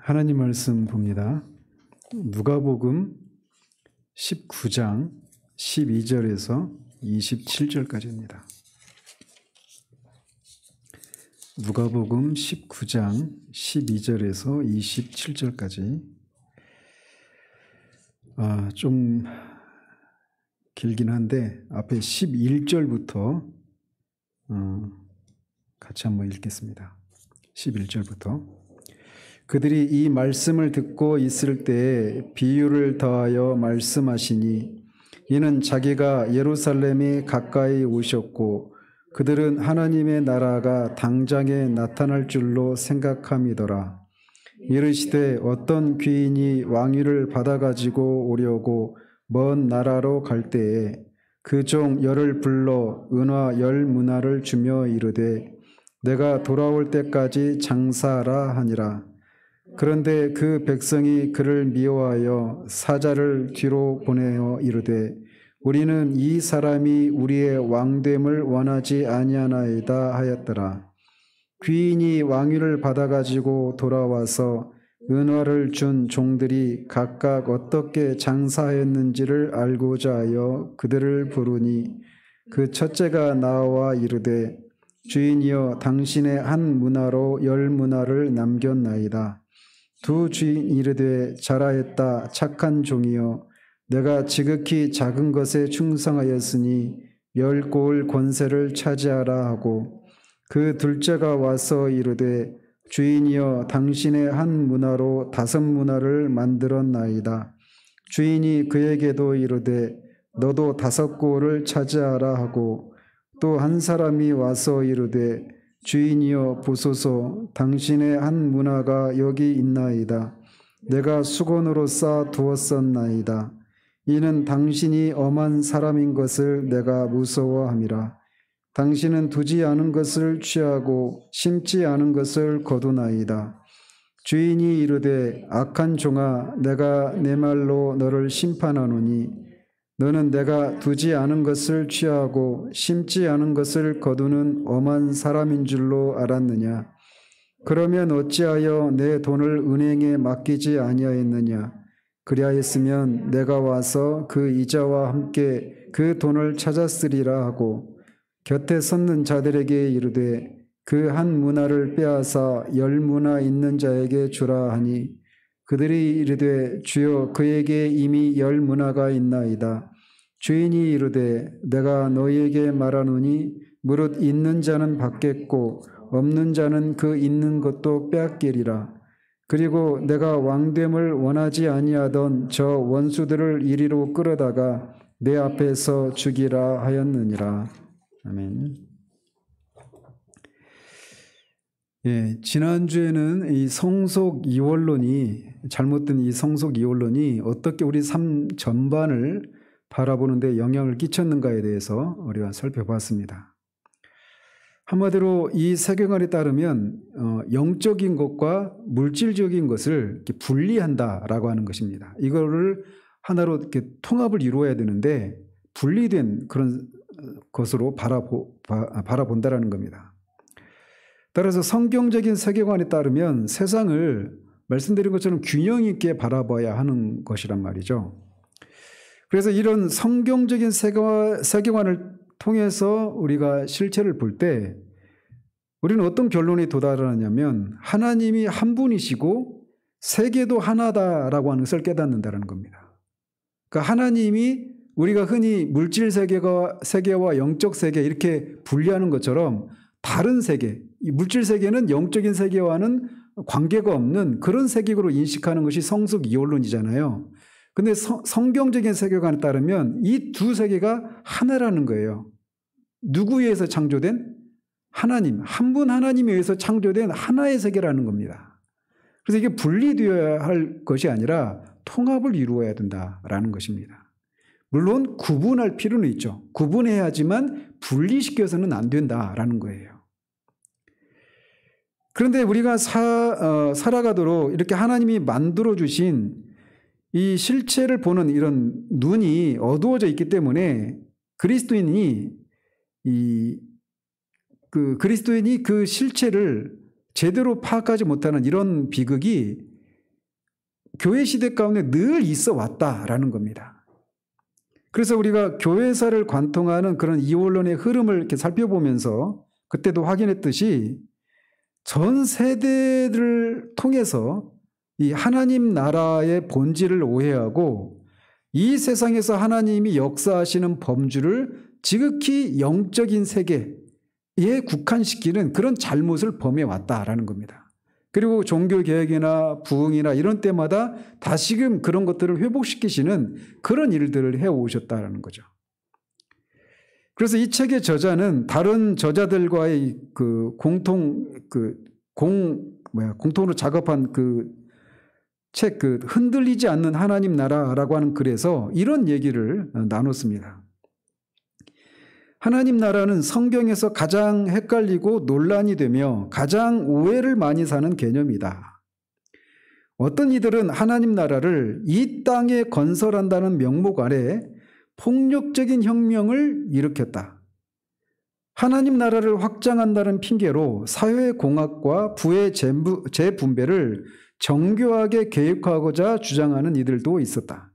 하나님 말씀 봅니다. 누가복음 19장 12절에서 27절까지입니다. 누가복음 19장 12절에서 27절까지. 좀 길긴 한데 앞에 11절부터 같이 한번 읽겠습니다. 11절부터. 그들이 이 말씀을 듣고 있을 때에 비유를 더하여 말씀하시니 이는 자기가 예루살렘에 가까이 오셨고 그들은 하나님의 나라가 당장에 나타날 줄로 생각함이더라. 이르시되 어떤 귀인이 왕위를 받아가지고 오려고 먼 나라로 갈 때에 그 종 열을 불러 은화 10문화를 주며 이르되 내가 돌아올 때까지 장사하라 하니라. 그런데 그 백성이 그를 미워하여 사자를 뒤로 보내어 이르되 우리는 이 사람이 우리의 왕됨을 원하지 아니하나이다 하였더라. 귀인이 왕위를 받아가지고 돌아와서 은화를 준 종들이 각각 어떻게 장사하였는지를 알고자 하여 그들을 부르니 그 첫째가 나와 이르되 주인이여 당신의 한 문화로 10문화를 남겼나이다. 두 주인 이르되 잘하였다 착한 종이여 내가 지극히 작은 것에 충성하였으니 10고을 권세를 차지하라 하고 그 둘째가 와서 이르되 주인이여 당신의 한 문화로 5문화를 만들었나이다. 주인이 그에게도 이르되 너도 5고을을 차지하라 하고 또 한 사람이 와서 이르되 주인이여 보소서 당신의 한 문화가 여기 있나이다. 내가 수건으로 쌓아 두었었나이다. 이는 당신이 엄한 사람인 것을 내가 무서워함이라. 당신은 두지 않은 것을 취하고 심지 않은 것을 거두나이다. 주인이 이르되 악한 종아 내가 내 말로 너를 심판하노니 너는 내가 두지 않은 것을 취하고 심지 않은 것을 거두는 엄한 사람인 줄로 알았느냐? 그러면 어찌하여 내 돈을 은행에 맡기지 아니하였느냐? 그리하였으면 내가 와서 그 이자와 함께 그 돈을 찾았으리라 하고 곁에 섰는 자들에게 이르되 그 한 문화를 빼앗아 10문화 있는 자에게 주라 하니 그들이 이르되 주여 그에게 이미 10문화가 있나이다. 주인이 이르되 내가 너희에게 말하노니 무릇 있는 자는 받겠고 없는 자는 그 있는 것도 빼앗기리라. 그리고 내가 왕됨을 원하지 아니하던 저 원수들을 이리로 끌어다가 내 앞에서 죽이라 하였느니라. 아멘. 지난주에는 이 성속 이원론이 잘못된 이 성속 이원론이 어떻게 우리 삶 전반을 바라보는 데 영향을 끼쳤는가에 대해서 우리가 살펴봤습니다. 한마디로 이 세계관에 따르면 영적인 것과 물질적인 것을 이렇게 분리한다라고 하는 것입니다. 이거를 하나로 이렇게 통합을 이루어야 되는데 분리된 그런 것으로 바라본다라는 겁니다. 따라서 성경적인 세계관에 따르면 세상을 말씀드린 것처럼 균형 있게 바라봐야 하는 것이란 말이죠. 그래서 이런 성경적인 세계관을 통해서 우리가 실체를 볼 때 우리는 어떤 결론에 도달하냐면 하나님이 한 분이시고 세계도 하나다라고 하는 것을 깨닫는다는 겁니다. 그러니까 하나님이 우리가 흔히 물질 세계와 영적 세계 이렇게 분리하는 것처럼 다른 세계, 이 물질 세계는 영적인 세계와는 관계가 없는 그런 세계로 인식하는 것이 성속 이원론이잖아요. 근데 성경적인 세계관에 따르면 이 두 세계가 하나라는 거예요. 누구에 의해서 창조된? 하나님, 한 분 하나님에 의해서 창조된 하나의 세계라는 겁니다. 그래서 이게 분리되어야 할 것이 아니라 통합을 이루어야 된다라는 것입니다. 물론 구분할 필요는 있죠. 구분해야지만 분리시켜서는 안 된다라는 거예요. 그런데 우리가 살아가도록 이렇게 하나님이 만들어주신 이 실체를 보는 이런 눈이 어두워져 있기 때문에 그리스도인이 그 실체를 제대로 파악하지 못하는 이런 비극이 교회 시대 가운데 늘 있어 왔다라는 겁니다. 그래서 우리가 교회사를 관통하는 그런 이원론의 흐름을 이렇게 살펴보면서 그때도 확인했듯이 전 세대를 통해서 이 하나님 나라의 본질을 오해하고 이 세상에서 하나님이 역사하시는 범주를 지극히 영적인 세계에 국한시키는 그런 잘못을 범해왔다라는 겁니다. 그리고 종교개혁이나 부흥이나 이런 때마다 다시금 그런 것들을 회복시키시는 그런 일들을 해오셨다는 거죠. 그래서 이 책의 저자는 다른 저자들과의 공통으로 작업한 책 흔들리지 않는 하나님 나라라고 하는 글에서 이런 얘기를 나눴습니다. 하나님 나라는 성경에서 가장 헷갈리고 논란이 되며 가장 오해를 많이 사는 개념이다. 어떤 이들은 하나님 나라를 이 땅에 건설한다는 명목 아래 폭력적인 혁명을 일으켰다. 하나님 나라를 확장한다는 핑계로 사회공학과 부의 재분배를 정교하게 계획하고자 주장하는 이들도 있었다.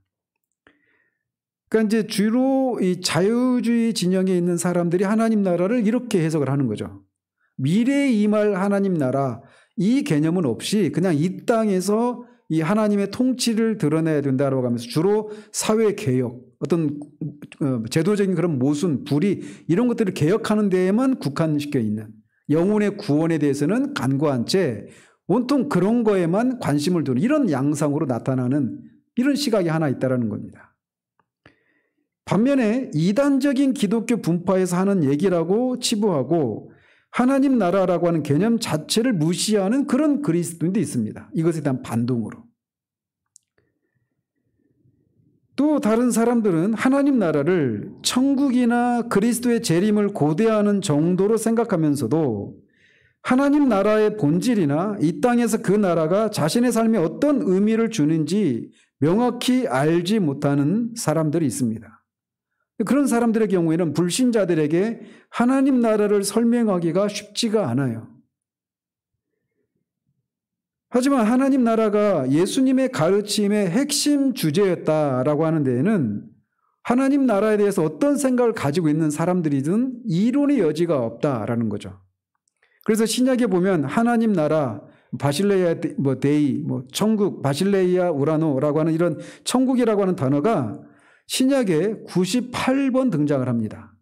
그러니까 이제 주로 이 자유주의 진영에 있는 사람들이 하나님 나라를 이렇게 해석을 하는 거죠. 미래에 임할 하나님 나라 이 개념은 없이 그냥 이 땅에서 이 하나님의 통치를 드러내야 된다고 하면서 주로 사회개혁, 어떤 제도적인 그런 모순, 불의 이런 것들을 개혁하는 데에만 국한시켜 있는 영혼의 구원에 대해서는 간과한 채 온통 그런 거에만 관심을 두는 이런 양상으로 나타나는 이런 시각이 하나 있다는 겁니다. 반면에 이단적인 기독교 분파에서 하는 얘기라고 치부하고 하나님 나라라고 하는 개념 자체를 무시하는 그런 그리스도인도 있습니다. 이것에 대한 반동으로. 또 다른 사람들은 하나님 나라를 천국이나 그리스도의 재림을 고대하는 정도로 생각하면서도 하나님 나라의 본질이나 이 땅에서 그 나라가 자신의 삶에 어떤 의미를 주는지 명확히 알지 못하는 사람들이 있습니다. 그런 사람들의 경우에는 불신자들에게 하나님 나라를 설명하기가 쉽지가 않아요. 하지만 하나님 나라가 예수님의 가르침의 핵심 주제였다라고 하는 데에는 하나님 나라에 대해서 어떤 생각을 가지고 있는 사람들이든 이론의 여지가 없다라는 거죠. 그래서 신약에 보면 하나님 나라, 바실레이아 데이, 천국, 바실레이아 우라노라고 하는 이런 천국이라고 하는 단어가 신약에 98번 등장을 합니다.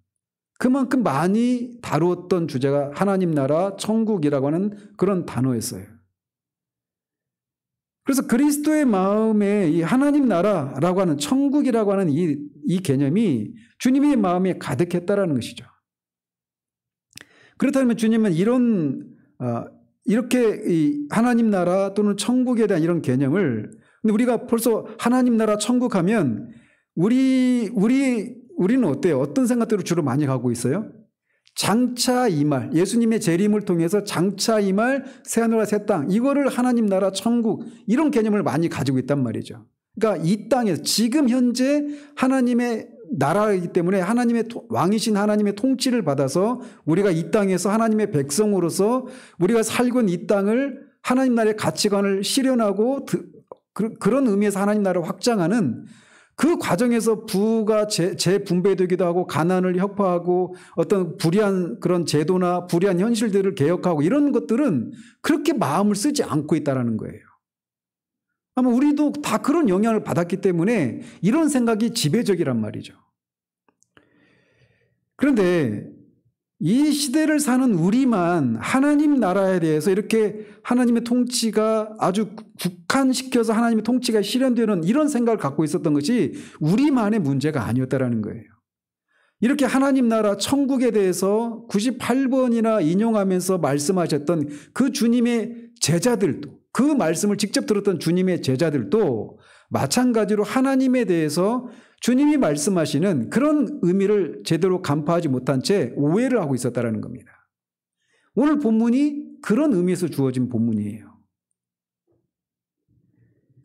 그만큼 많이 다루었던 주제가 하나님 나라, 천국이라고 하는 그런 단어였어요. 그래서 그리스도의 마음에 이 하나님 나라라고 하는 천국이라고 하는 이 개념이 주님의 마음에 가득했다라는 것이죠. 그렇다면 주님은 이렇게 이 하나님 나라 또는 천국에 대한 이런 개념을, 근데 우리가 벌써 하나님 나라 천국 하면 우리는 어때요? 어떤 생각들을 주로 많이 가고 있어요? 장차 임할, 예수님의 재림을 통해서 장차 임할 새하늘과 새 땅, 이거를 하나님 나라 천국 이런 개념을 많이 가지고 있단 말이죠. 그러니까 이 땅에서 지금 현재 하나님의 나라이기 때문에 하나님의 왕이신 하나님의 통치를 받아서 우리가 이 땅에서 하나님의 백성으로서 우리가 살고 있는 이 땅을 하나님 나라의 가치관을 실현하고 그런 의미에서 하나님 나라를 확장하는 그 과정에서 부가 재분배되기도 하고 가난을 혁파하고 어떤 불의한 그런 제도나 불의한 현실들을 개혁하고 이런 것들은 그렇게 마음을 쓰지 않고 있다는 거예요. 아마 우리도 다 그런 영향을 받았기 때문에 이런 생각이 지배적이란 말이죠. 그런데 이 시대를 사는 우리만 하나님 나라에 대해서 이렇게 하나님의 통치가 아주 국한시켜서 하나님의 통치가 실현되는 이런 생각을 갖고 있었던 것이 우리만의 문제가 아니었다라는 거예요. 이렇게 하나님 나라 천국에 대해서 98번이나 인용하면서 말씀하셨던 그 주님의 제자들도, 그 말씀을 직접 들었던 주님의 제자들도 마찬가지로 하나님에 대해서 주님이 말씀하시는 그런 의미를 제대로 간파하지 못한 채 오해를 하고 있었다는 겁니다. 오늘 본문이 그런 의미에서 주어진 본문이에요.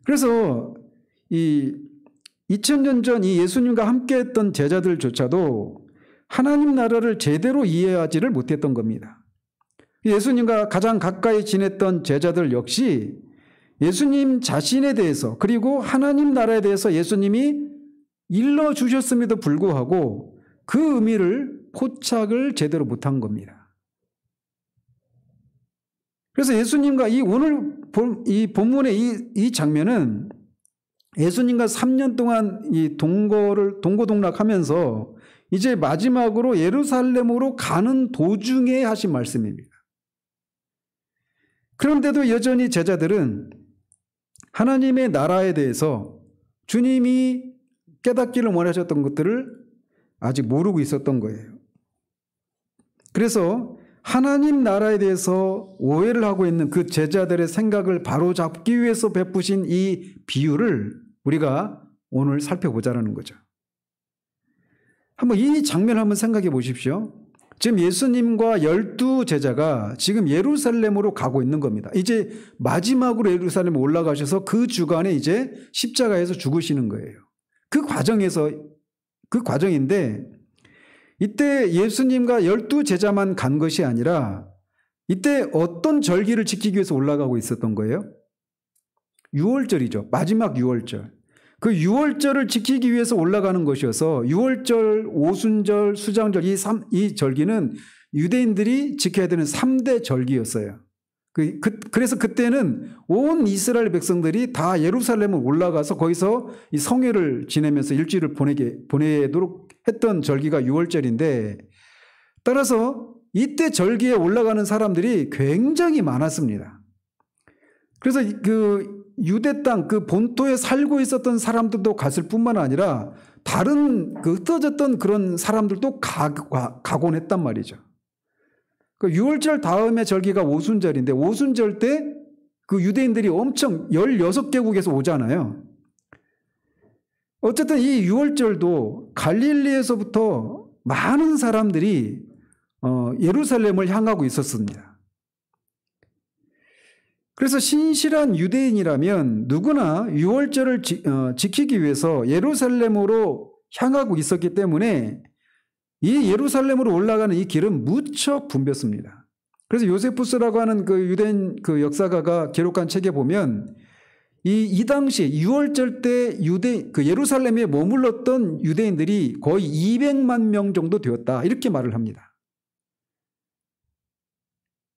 그래서 이 2000년 전 이 예수님과 함께했던 제자들조차도 하나님 나라를 제대로 이해하지를 못했던 겁니다. 예수님과 가장 가까이 지냈던 제자들 역시 예수님 자신에 대해서 그리고 하나님 나라에 대해서 예수님이 일러주셨음에도 불구하고 그 의미를 포착을 제대로 못한 겁니다. 그래서 예수님과 오늘 이 본문의 이 장면은 예수님과 3년 동안 이 동고동락하면서 이제 마지막으로 예루살렘으로 가는 도중에 하신 말씀입니다. 그런데도 여전히 제자들은 하나님의 나라에 대해서 주님이 깨닫기를 원하셨던 것들을 아직 모르고 있었던 거예요. 그래서 하나님 나라에 대해서 오해를 하고 있는 그 제자들의 생각을 바로잡기 위해서 베푸신 이 비유를 우리가 오늘 살펴보자라는 거죠. 한번 이 장면을 한번 생각해 보십시오. 지금 예수님과 12제자가 지금 예루살렘으로 가고 있는 겁니다. 이제 마지막으로 예루살렘에 올라가셔서 그 주간에 이제 십자가에서 죽으시는 거예요. 그 과정인데 이때 예수님과 12제자만 간 것이 아니라 이때 어떤 절기를 지키기 위해서 올라가고 있었던 거예요? 유월절이죠. 마지막 유월절. 그 유월절을 지키기 위해서 올라가는 것이어서 유월절, 오순절, 수장절 이 절기는 유대인들이 지켜야 되는 3대 절기였어요. 그래서 그때는 온 이스라엘 백성들이 다 예루살렘을 올라가서 거기서 이 성회를 지내면서 일주일을 보내도록 했던 절기가 유월절인데 따라서 이때 절기에 올라가는 사람들이 굉장히 많았습니다. 그래서 그 유대 땅 그 본토에 살고 있었던 사람들도 갔을 뿐만 아니라 다른 그 흩어졌던 그런 사람들도 가곤 했단 말이죠. 그 유월절 다음에 절기가 오순절인데 오순절 때 그 유대인들이 엄청 16개국에서 오잖아요. 어쨌든 이 유월절도 갈릴리에서부터 많은 사람들이 예루살렘을 향하고 있었습니다. 그래서 신실한 유대인이라면 누구나 유월절을 지키기 위해서 예루살렘으로 향하고 있었기 때문에 이 예루살렘으로 올라가는 이 길은 무척 붐볐습니다. 그래서 요세푸스라고 하는 그 유대인 그 역사가가 기록한 책에 보면 이 당시 유월절 때 그 예루살렘에 머물렀던 유대인들이 거의 200만 명 정도 되었다. 이렇게 말을 합니다.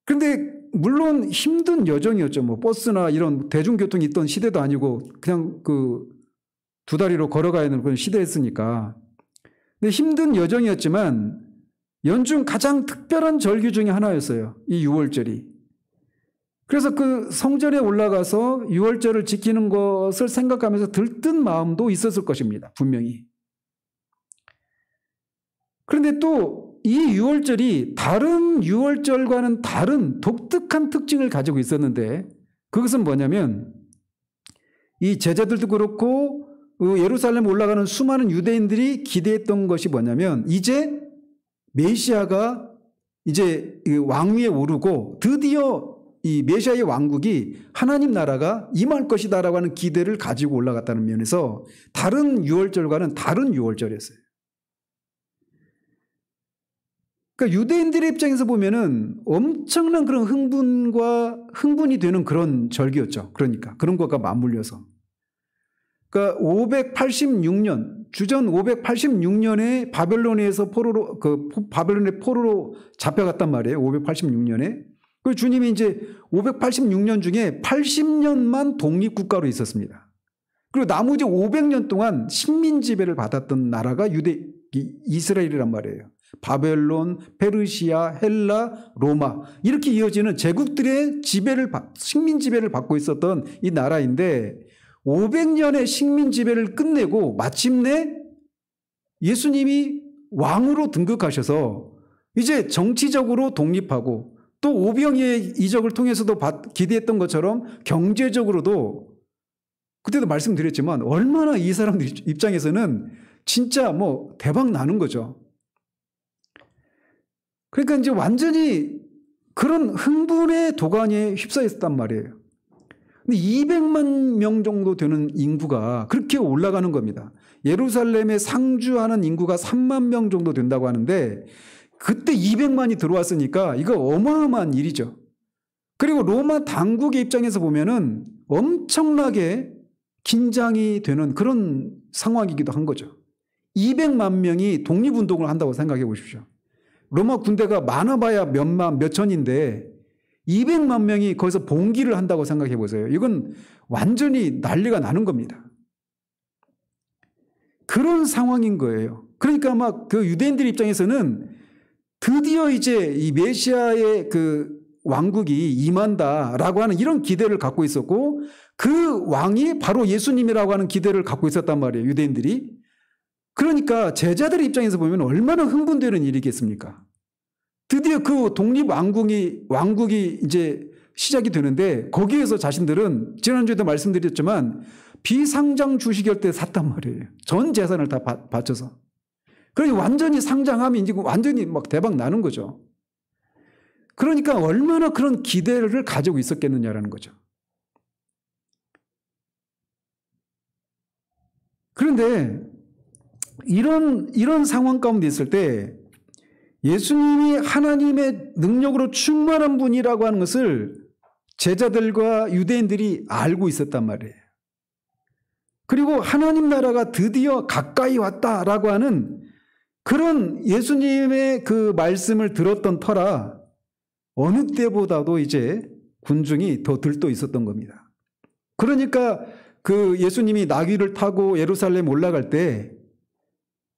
그런데 물론 힘든 여정이었죠. 뭐 버스나 이런 대중교통이 있던 시대도 아니고 그냥 그 두 다리로 걸어가야 하는 그런 시대였으니까. 근데 힘든 여정이었지만 연중 가장 특별한 절기 중에 하나였어요. 이 유월절이. 그래서 그 성전에 올라가서 유월절을 지키는 것을 생각하면서 들뜬 마음도 있었을 것입니다. 분명히. 그런데 또 이 유월절이 다른 유월절과는 다른 독특한 특징을 가지고 있었는데 그것은 뭐냐면 이 제자들도 그렇고 예루살렘 올라가는 수많은 유대인들이 기대했던 것이 뭐냐면 이제 메시아가 이제 왕위에 오르고 드디어 이 메시아의 왕국이 하나님 나라가 임할 것이다라고 하는 기대를 가지고 올라갔다는 면에서 다른 유월절과는 다른 유월절이었어요. 그러니까 유대인들의 입장에서 보면은 엄청난 그런 흥분이 되는 그런 절기였죠. 그러니까 그런 것과 맞물려서. 그러니까 586년 주전 586년에 바벨론에서 바벨론의 포로로 잡혀갔단 말이에요. 586년에. 그 주님이 이제 586년 중에 80년만 독립국가로 있었습니다. 그리고 나머지 500년 동안 식민 지배를 받았던 나라가 이스라엘이란 말이에요. 바벨론, 페르시아, 헬라, 로마 이렇게 이어지는 제국들의 식민 지배를 받고 있었던 이 나라인데 500년의 식민 지배를 끝내고 마침내 예수님이 왕으로 등극하셔서 이제 정치적으로 독립하고 또 오병이의 이적을 통해서도 기대했던 것처럼 경제적으로도 그때도 말씀드렸지만 얼마나 이 사람들 입장에서는 진짜 뭐 대박 나는 거죠. 그러니까 이제 완전히 그런 흥분의 도가니에 휩싸여 있었단 말이에요. 근데 200만 명 정도 되는 인구가 그렇게 올라가는 겁니다. 예루살렘에 상주하는 인구가 3만 명 정도 된다고 하는데 그때 200만이 들어왔으니까 이거 어마어마한 일이죠. 그리고 로마 당국의 입장에서 보면은 엄청나게 긴장이 되는 그런 상황이기도 한 거죠. 200만 명이 독립운동을 한다고 생각해 보십시오. 로마 군대가 많아봐야 몇 천인데 200만 명이 거기서 봉기를 한다고 생각해 보세요. 이건 완전히 난리가 나는 겁니다. 그런 상황인 거예요. 그러니까 막 그 유대인들 입장에서는 드디어 이제 이 메시아의 그 왕국이 임한다라고 하는 이런 기대를 갖고 있었고, 그 왕이 바로 예수님이라고 하는 기대를 갖고 있었단 말이에요, 유대인들이. 그러니까 제자들 입장에서 보면 얼마나 흥분되는 일이겠습니까? 드디어 그 독립왕국이 이제 시작이 되는데, 거기에서 자신들은 지난주에도 말씀드렸지만 비상장 주식할 때 샀단 말이에요. 전 재산을 다 바쳐서. 그러니 완전히 상장하면 이제 완전히 막 대박 나는 거죠. 그러니까 얼마나 그런 기대를 가지고 있었겠느냐라는 거죠. 그런데 이런 상황 가운데 있을 때 예수님이 하나님의 능력으로 충만한 분이라고 하는 것을 제자들과 유대인들이 알고 있었단 말이에요. 그리고 하나님 나라가 드디어 가까이 왔다라고 하는 그런 예수님의 그 말씀을 들었던 터라 어느 때보다도 이제 군중이 더 들떠 있었던 겁니다. 그러니까 그 예수님이 나귀를 타고 예루살렘 올라갈 때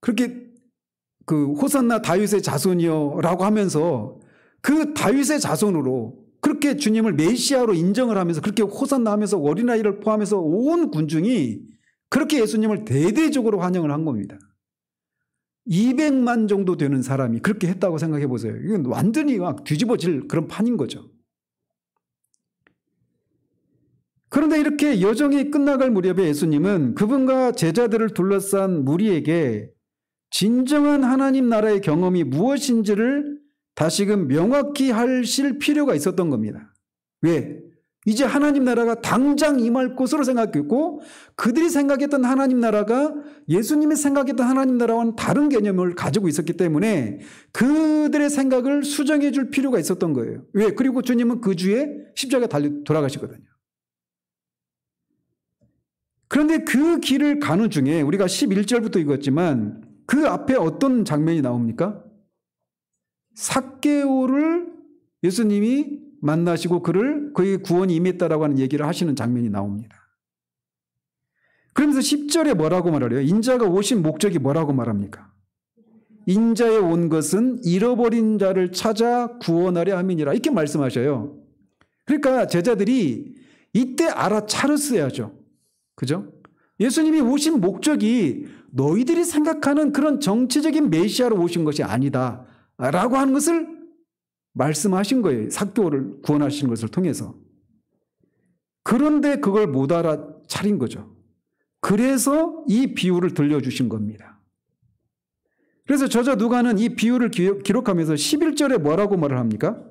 그렇게 그 호산나 다윗의 자손이여라고 하면서 그 다윗의 자손으로 그렇게 주님을 메시아로 인정을 하면서 그렇게 호산나 하면서 어린아이를 포함해서 온 군중이 그렇게 예수님을 대대적으로 환영을 한 겁니다. 200만 정도 되는 사람이 그렇게 했다고 생각해 보세요. 이건 완전히 막 뒤집어질 그런 판인 거죠. 그런데 이렇게 여정이 끝나갈 무렵에 예수님은 그분과 제자들을 둘러싼 무리에게 진정한 하나님 나라의 경험이 무엇인지를 다시금 명확히 하실 필요가 있었던 겁니다. 왜? 이제 하나님 나라가 당장 임할 것으로 생각했고, 그들이 생각했던 하나님 나라가 예수님이 생각했던 하나님 나라와는 다른 개념을 가지고 있었기 때문에 그들의 생각을 수정해 줄 필요가 있었던 거예요. 왜? 그리고 주님은 그 주에 십자가에 달려 돌아가시거든요. 그런데 그 길을 가는 중에 우리가 11절부터 읽었지만 그 앞에 어떤 장면이 나옵니까? 삭개오를 예수님이 만나시고 그의 구원이 임했다라고 하는 얘기를 하시는 장면이 나옵니다. 그러면서 10절에 뭐라고 말하래요? 인자가 오신 목적이 뭐라고 말합니까? 인자에 온 것은 잃어버린 자를 찾아 구원하려 함이니라, 이렇게 말씀하셔요. 그러니까 제자들이 이때 알아차렸어야죠. 그죠? 예수님이 오신 목적이 너희들이 생각하는 그런 정치적인 메시아로 오신 것이 아니다 라고 하는 것을 말씀하신 거예요. 삭개오를 구원하신 것을 통해서. 그런데 그걸 못 알아차린 거죠. 그래서 이 비유를 들려주신 겁니다. 그래서 저자 누가는 이 비유를 기록하면서 11절에 뭐라고 말을 합니까?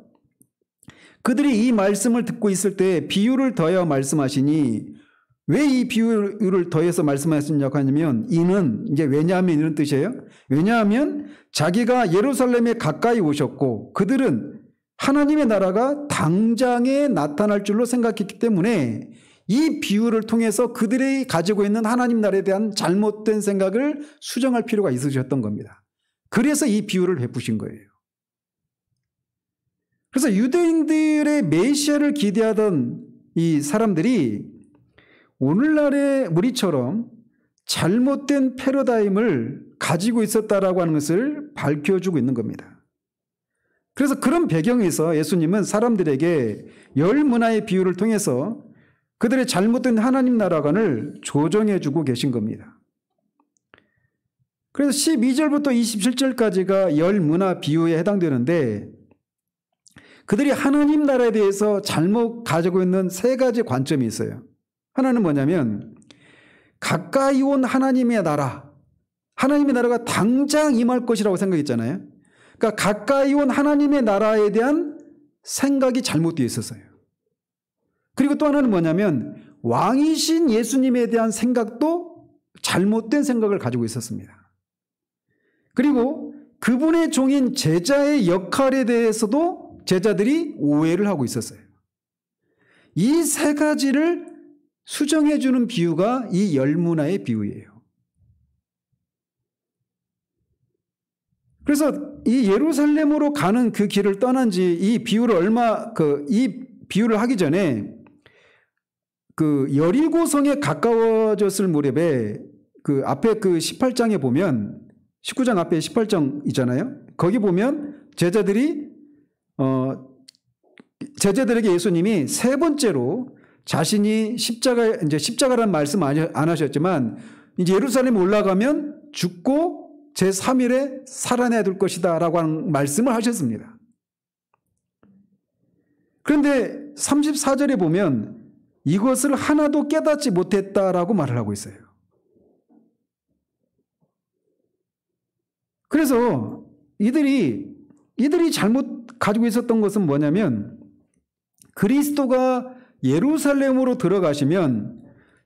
그들이 이 말씀을 듣고 있을 때 비유를 더하여 말씀하시니, 왜 이 비유를 더해서 말씀하셨냐고 하냐면, 이는 이제 왜냐하면 이런 뜻이에요. 왜냐하면 자기가 예루살렘에 가까이 오셨고 그들은 하나님의 나라가 당장에 나타날 줄로 생각했기 때문에 이 비유를 통해서 그들이 가지고 있는 하나님 나라에 대한 잘못된 생각을 수정할 필요가 있으셨던 겁니다. 그래서 이 비유를 베푸신 거예요. 그래서 유대인들의 메시아를 기대하던 이 사람들이 오늘날의 우리처럼 잘못된 패러다임을 가지고 있었다라고 하는 것을 밝혀주고 있는 겁니다. 그래서 그런 배경에서 예수님은 사람들에게 10문화의 비유를 통해서 그들의 잘못된 하나님 나라관을 조정해주고 계신 겁니다. 그래서 12절부터 27절까지가 10문화 비유에 해당되는데, 그들이 하나님 나라에 대해서 잘못 가지고 있는 세 가지 관점이 있어요. 하나는 뭐냐면, 가까이 온 하나님의 나라, 하나님의 나라가 당장 임할 것이라고 생각했잖아요. 그러니까 가까이 온 하나님의 나라에 대한 생각이 잘못되어 있었어요. 그리고 또 하나는 뭐냐면, 왕이신 예수님에 대한 생각도 잘못된 생각을 가지고 있었습니다. 그리고 그분의 종인 제자의 역할에 대해서도 제자들이 오해를 하고 있었어요. 이 세 가지를 수정해 주는 비유가 이 열문화의 비유예요. 그래서 이 예루살렘으로 가는 그 길을 떠난 지 이 비유를 하기 전에 그 여리고성에 가까워졌을 무렵에 그 앞에 그 18장에 보면 19장 앞에 18장 있잖아요. 거기 보면 제자들에게 예수님이 세 번째로 자신이 십자가라는 말씀 안 하셨지만 이제 예루살렘 올라가면 죽고 제3일에 살아내야 될 것이다 라고 하는 말씀을 하셨습니다. 그런데 34절에 보면 이것을 하나도 깨닫지 못했다라고 말을 하고 있어요. 그래서 이들이 잘못 가지고 있었던 것은 뭐냐면 그리스도가 예루살렘으로 들어가시면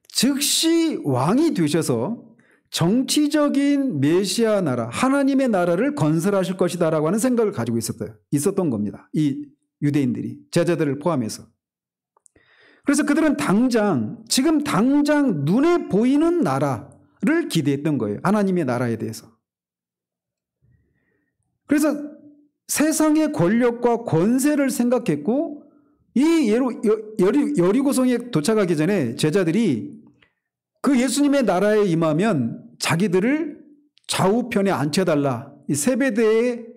즉시 왕이 되셔서 정치적인 메시아 나라, 하나님의 나라를 건설하실 것이다 라고 하는 생각을 가지고 있었던 겁니다. 이 유대인들이, 제자들을 포함해서. 그래서 그들은 지금 당장 눈에 보이는 나라를 기대했던 거예요. 하나님의 나라에 대해서. 그래서 세상의 권력과 권세를 생각했고 이 여리고성에 도착하기 전에 제자들이 그 예수님의 나라에 임하면 자기들을 좌우편에 앉혀달라. 이 세베대의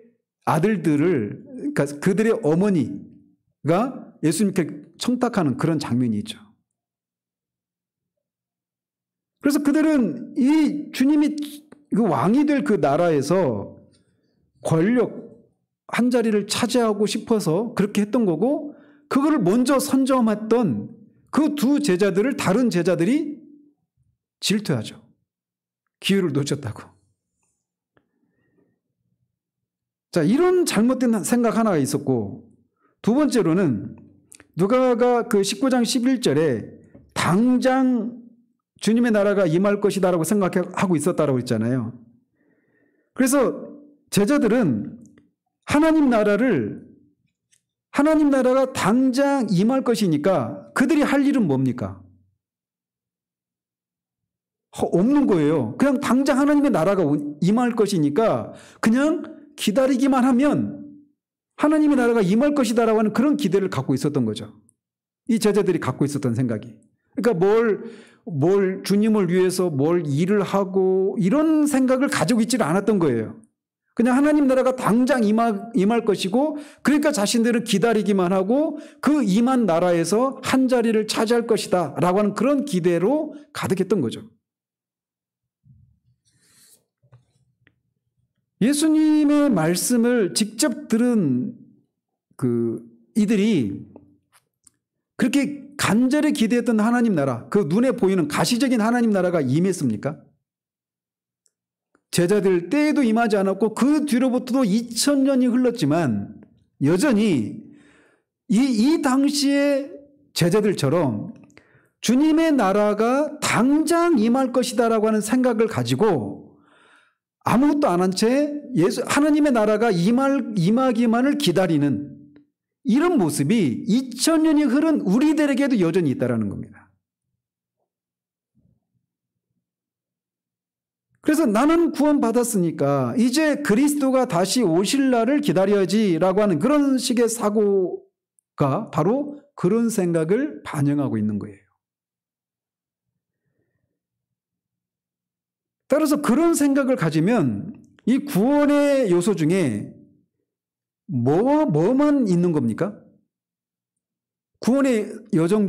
아들들을, 그러니까 그들의 어머니가 예수님께 청탁하는 그런 장면이 있죠. 그래서 그들은 이 주님이 그 왕이 될 그 나라에서 권력 한 자리를 차지하고 싶어서 그렇게 했던 거고, 그거를 먼저 선점했던 그 두 제자들을 다른 제자들이 질투하죠. 기회를 놓쳤다고. 자, 이런 잘못된 생각 하나가 있었고, 두 번째로는 누가가 그 19장 11절에 당장 주님의 나라가 임할 것이다라고 생각하고 있었다라고 했잖아요. 그래서 제자들은 하나님 나라가 당장 임할 것이니까 그들이 할 일은 뭡니까? 없는 거예요. 그냥 당장 하나님의 나라가 임할 것이니까 그냥 기다리기만 하면 하나님의 나라가 임할 것이다라고 하는 그런 기대를 갖고 있었던 거죠. 이 제자들이 갖고 있었던 생각이. 그러니까 뭘 주님을 위해서 뭘 일을 하고 이런 생각을 가지고 있지는 않았던 거예요. 그냥 하나님 나라가 당장 임할 것이고, 그러니까 자신들은 기다리기만 하고 그 임한 나라에서 한 자리를 차지할 것이다 라고 하는 그런 기대로 가득했던 거죠. 예수님의 말씀을 직접 들은 이들이 그렇게 간절히 기대했던 하나님 나라, 그 눈에 보이는 가시적인 하나님 나라가 임했습니까? 제자들 때에도 임하지 않았고 그 뒤로부터도 2000년이 흘렀지만 여전히 이 당시의 제자들처럼 주님의 나라가 당장 임할 것이다라고 하는 생각을 가지고 아무것도 안 한 채 하나님의 나라가 임하기만을 기다리는 이런 모습이 2000년이 흐른 우리들에게도 여전히 있다라는 겁니다. 그래서 나는 구원받았으니까 이제 그리스도가 다시 오실 날을 기다려야지라고 하는 그런 식의 사고가 바로 그런 생각을 반영하고 있는 거예요. 따라서 그런 생각을 가지면 이 구원의 요소 중에 뭐만 있는 겁니까? 구원의 서정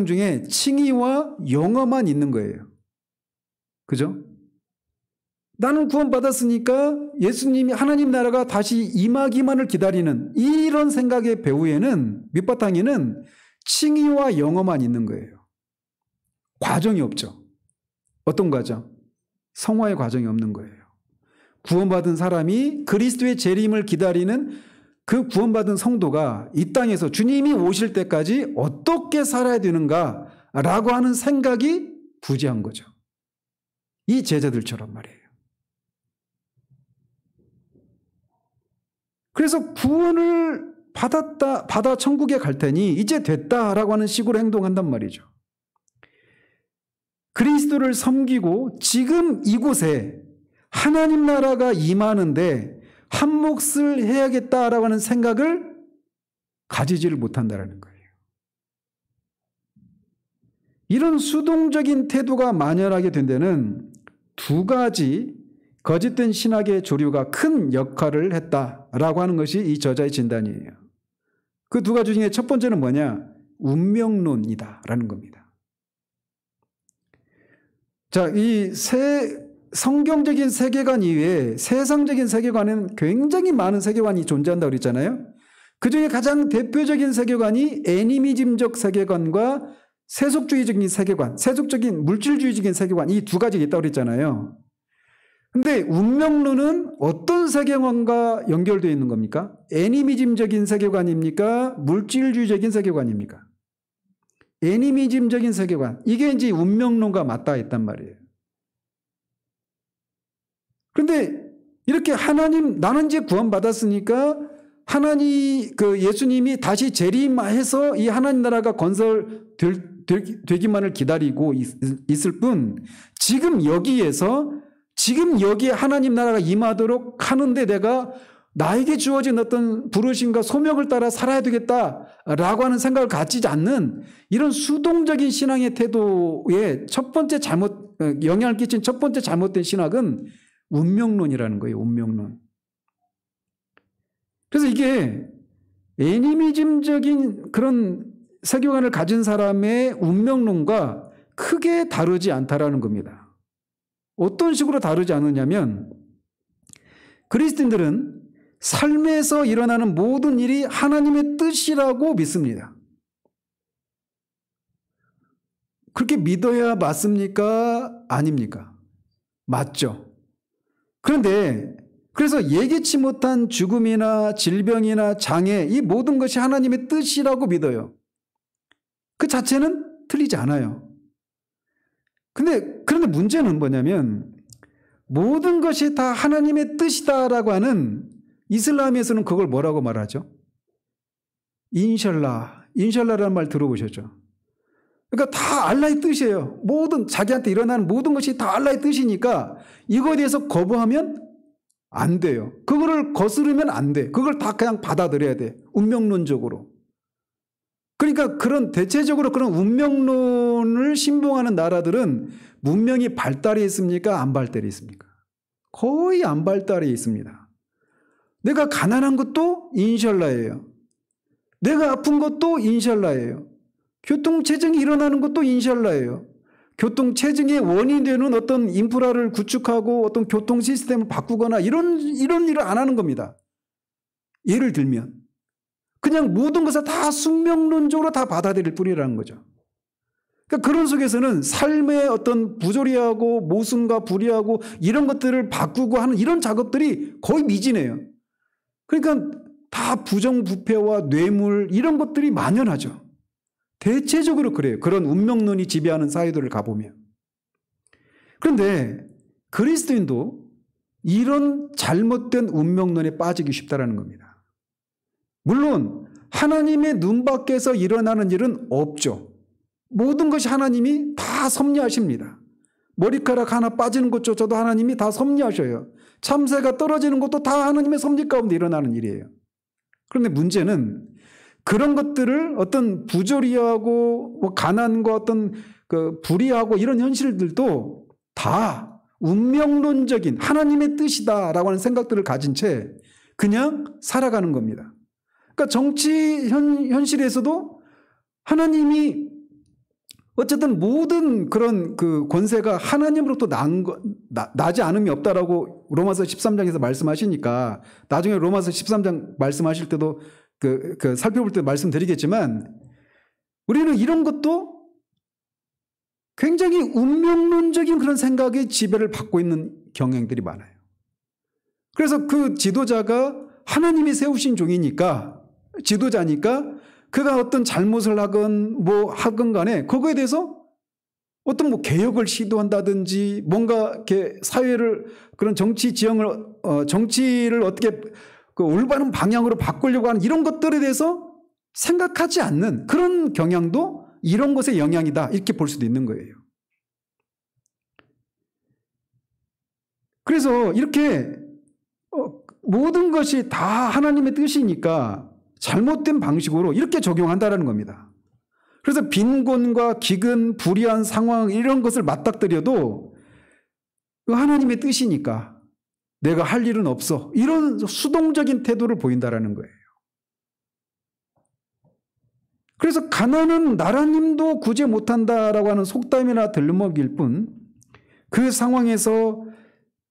중에 칭의와 영어만 있는 거예요. 그죠? 나는 구원받았으니까 예수님이 하나님 나라가 다시 임하기만을 기다리는 이런 생각의 배후에는 밑바탕에는 칭의와 영어만 있는 거예요. 과정이 없죠. 어떤 과정? 성화의 과정이 없는 거예요. 구원받은 사람이 그리스도의 재림을 기다리는 그 구원받은 성도가 이 땅에서 주님이 오실 때까지 어떻게 살아야 되는가라고 하는 생각이 부재한 거죠. 이 제자들처럼 말이에요. 그래서 구원을 받아 천국에 갈 테니 이제 됐다라고 하는 식으로 행동한단 말이죠. 그리스도를 섬기고 지금 이곳에 하나님 나라가 임하는데 한 몫을 해야겠다라고 하는 생각을 가지지를 못한다라는 거예요. 이런 수동적인 태도가 만연하게 된 데는 두 가지 거짓된 신학의 조류가 큰 역할을 했다라고 하는 것이 이 저자의 진단이에요. 그 두 가지 중에 첫 번째는 뭐냐? 운명론이다라는 겁니다. 자, 이 성경적인 세계관 이외에 세상적인 세계관에는 굉장히 많은 세계관이 존재한다고 그랬잖아요. 그중에 가장 대표적인 세계관이 애니미즘적 세계관과 세속주의적인 세계관, 세속적인 물질주의적인 세계관, 이 두 가지가 있다고 그랬잖아요. 근데 운명론은 어떤 세계관과 연결되어 있는 겁니까? 애니미즘적인 세계관입니까? 물질주의적인 세계관입니까? 애니미즘적인 세계관. 이게 이제 운명론과 맞닿아 있단 말이에요. 그런데 이렇게 나는 이제 구원받았으니까 예수님이 다시 재림해서 이 하나님 나라가 건설되기만을 기다리고 있을 뿐, 지금 여기에 하나님 나라가 임하도록 하는데 내가 나에게 주어진 어떤 부르심과 소명을 따라 살아야 되겠다라고 하는 생각을 가지지 않는 이런 수동적인 신앙의 태도에 영향을 끼친 첫 번째 잘못된 신학은 운명론이라는 거예요. 운명론. 그래서 이게 애니미즘적인 그런 세계관을 가진 사람의 운명론과 크게 다르지 않다라는 겁니다. 어떤 식으로 다르지 않느냐면, 그리스도인들은 삶에서 일어나는 모든 일이 하나님의 뜻이라고 믿습니다. 그렇게 믿어야 맞습니까? 아닙니까? 맞죠. 그런데 그래서 예기치 못한 죽음이나 질병이나 장애, 이 모든 것이 하나님의 뜻이라고 믿어요. 그 자체는 틀리지 않아요. 그런데 문제는 뭐냐면, 모든 것이 다 하나님의 뜻이다라고 하는, 이슬람에서는 그걸 뭐라고 말하죠? 인샬라라는 말 들어보셨죠? 그러니까 다 알라의 뜻이에요. 자기한테 일어나는 모든 것이 다 알라의 뜻이니까 이거에 대해서 거부하면 안 돼요. 그거를 거스르면 안 돼. 그걸 다 그냥 받아들여야 돼. 운명론적으로. 그러니까 대체적으로 그런 운명론을 신봉하는 나라들은 문명이 발달해 있습니까? 안 발달해 있습니까? 거의 안 발달해 있습니다. 내가 가난한 것도 인샬라예요. 내가 아픈 것도 인샬라예요. 교통체증이 일어나는 것도 인샬라예요. 교통체증의 원인이 되는 어떤 인프라를 구축하고 어떤 교통 시스템을 바꾸거나 이런 일을 안 하는 겁니다. 예를 들면 그냥 모든 것을 다 숙명론적으로 다 받아들일 뿐이라는 거죠. 그러니까 그런 속에서는 삶의 어떤 부조리하고 모순과 불의하고 이런 것들을 바꾸고 하는 이런 작업들이 거의 미진해요. 그러니까 다 부정부패와 뇌물 이런 것들이 만연하죠. 대체적으로 그래요. 그런 운명론이 지배하는 사회들을 가보면. 그런데 그리스도인도 이런 잘못된 운명론에 빠지기 쉽다라는 겁니다. 물론 하나님의 눈 밖에서 일어나는 일은 없죠. 모든 것이 하나님이 다 섭리하십니다. 머리카락 하나 빠지는 것조차도 하나님이 다 섭리하셔요. 참새가 떨어지는 것도 다 하나님의 섭리 가운데 일어나는 일이에요. 그런데 문제는 그런 것들을 어떤 부조리하고 가난과 어떤 불의하고 이런 현실들도 다 운명론적인 하나님의 뜻이다라고 하는 생각들을 가진 채 그냥 살아가는 겁니다. 그러니까 정치 현실에서도 하나님이 어쨌든 모든 그런 권세가 하나님으로부터 나지 않음이 없다라고 로마서 13장에서 말씀하시니까 나중에 로마서 13장 말씀하실 때도 살펴볼 때 말씀드리겠지만 우리는 이런 것도 굉장히 운명론적인 그런 생각의 지배를 받고 있는 경향들이 많아요. 그래서 그 지도자가 하나님이 세우신 종이니까 지도자니까 그가 어떤 잘못을 하건 간에 그거에 대해서 어떤 개혁을 시도한다든지 뭔가 이렇게 사회를 그런 정치를 어떻게 그 올바른 방향으로 바꾸려고 하는 이런 것들에 대해서 생각하지 않는 그런 경향도 이런 것의 영향이다, 이렇게 볼 수도 있는 거예요. 그래서 이렇게 모든 것이 다 하나님의 뜻이니까 잘못된 방식으로 이렇게 적용한다는 겁니다. 그래서 빈곤과 기근, 불의한 상황 이런 것을 맞닥뜨려도 하나님의 뜻이니까 내가 할 일은 없어, 이런 수동적인 태도를 보인다는 거예요. 그래서 가난은 나라님도 구제 못한다라고 하는 속담이나 들먹일 뿐, 그 상황에서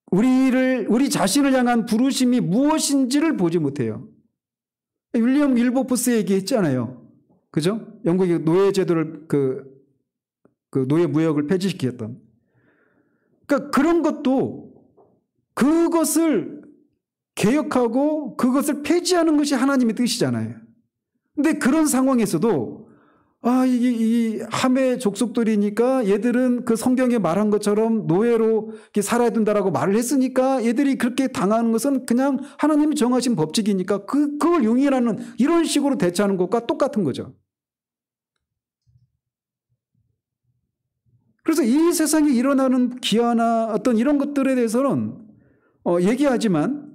우리 자신을 향한 부르심이 무엇인지를 보지 못해요. 윌리엄 윌버포스 얘기했잖아요. 그죠? 영국이 노예 제도를 그 노예 무역을 폐지시켰던. 그러니까 그런 것도 그것을 개혁하고 그것을 폐지하는 것이 하나님의 뜻이잖아요. 근데 그런 상황에서도 이 함의 족속들이니까 얘들은 그 성경에 말한 것처럼 노예로 살아야 된다라고 말을 했으니까 얘들이 그렇게 당하는 것은 그냥 하나님이 정하신 법칙이니까 그걸 용인하는 이런 식으로 대처하는 것과 똑같은 거죠. 그래서 이 세상에 일어나는 기아나 어떤 이런 것들에 대해서는 얘기하지만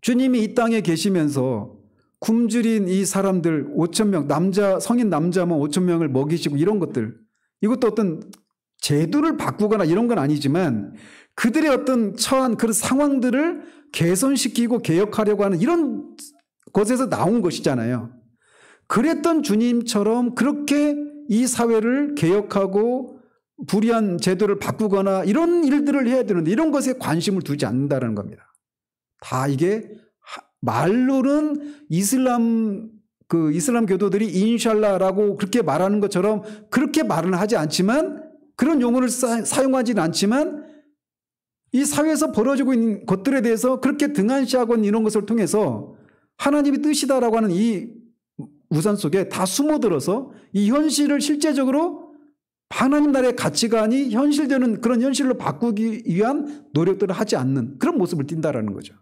주님이 이 땅에 계시면서 굶주린 이 사람들 5,000명, 성인 남자만 5,000명을 먹이시고 이런 것들, 이것도 어떤 제도를 바꾸거나 이런 건 아니지만 그들의 어떤 처한 그런 상황들을 개선시키고 개혁하려고 하는 이런 것에서 나온 것이잖아요. 그랬던 주님처럼 그렇게 이 사회를 개혁하고 불의한 제도를 바꾸거나 이런 일들을 해야 되는데 이런 것에 관심을 두지 않는다는 겁니다. 다 이게 말로는 이슬람 교도들이 인샬라라고 그렇게 말하는 것처럼 그렇게 말은 하지 않지만, 그런 용어를 사용하지는 않지만 이 사회에서 벌어지고 있는 것들에 대해서 그렇게 등한시하고 있는 이런 것을 통해서 하나님의 뜻이다라고 하는 이 우산 속에 다 숨어들어서 이 현실을 실제적으로 하나님 나라의 가치관이 현실되는 그런 현실로 바꾸기 위한 노력들을 하지 않는 그런 모습을 띈다라는 거죠.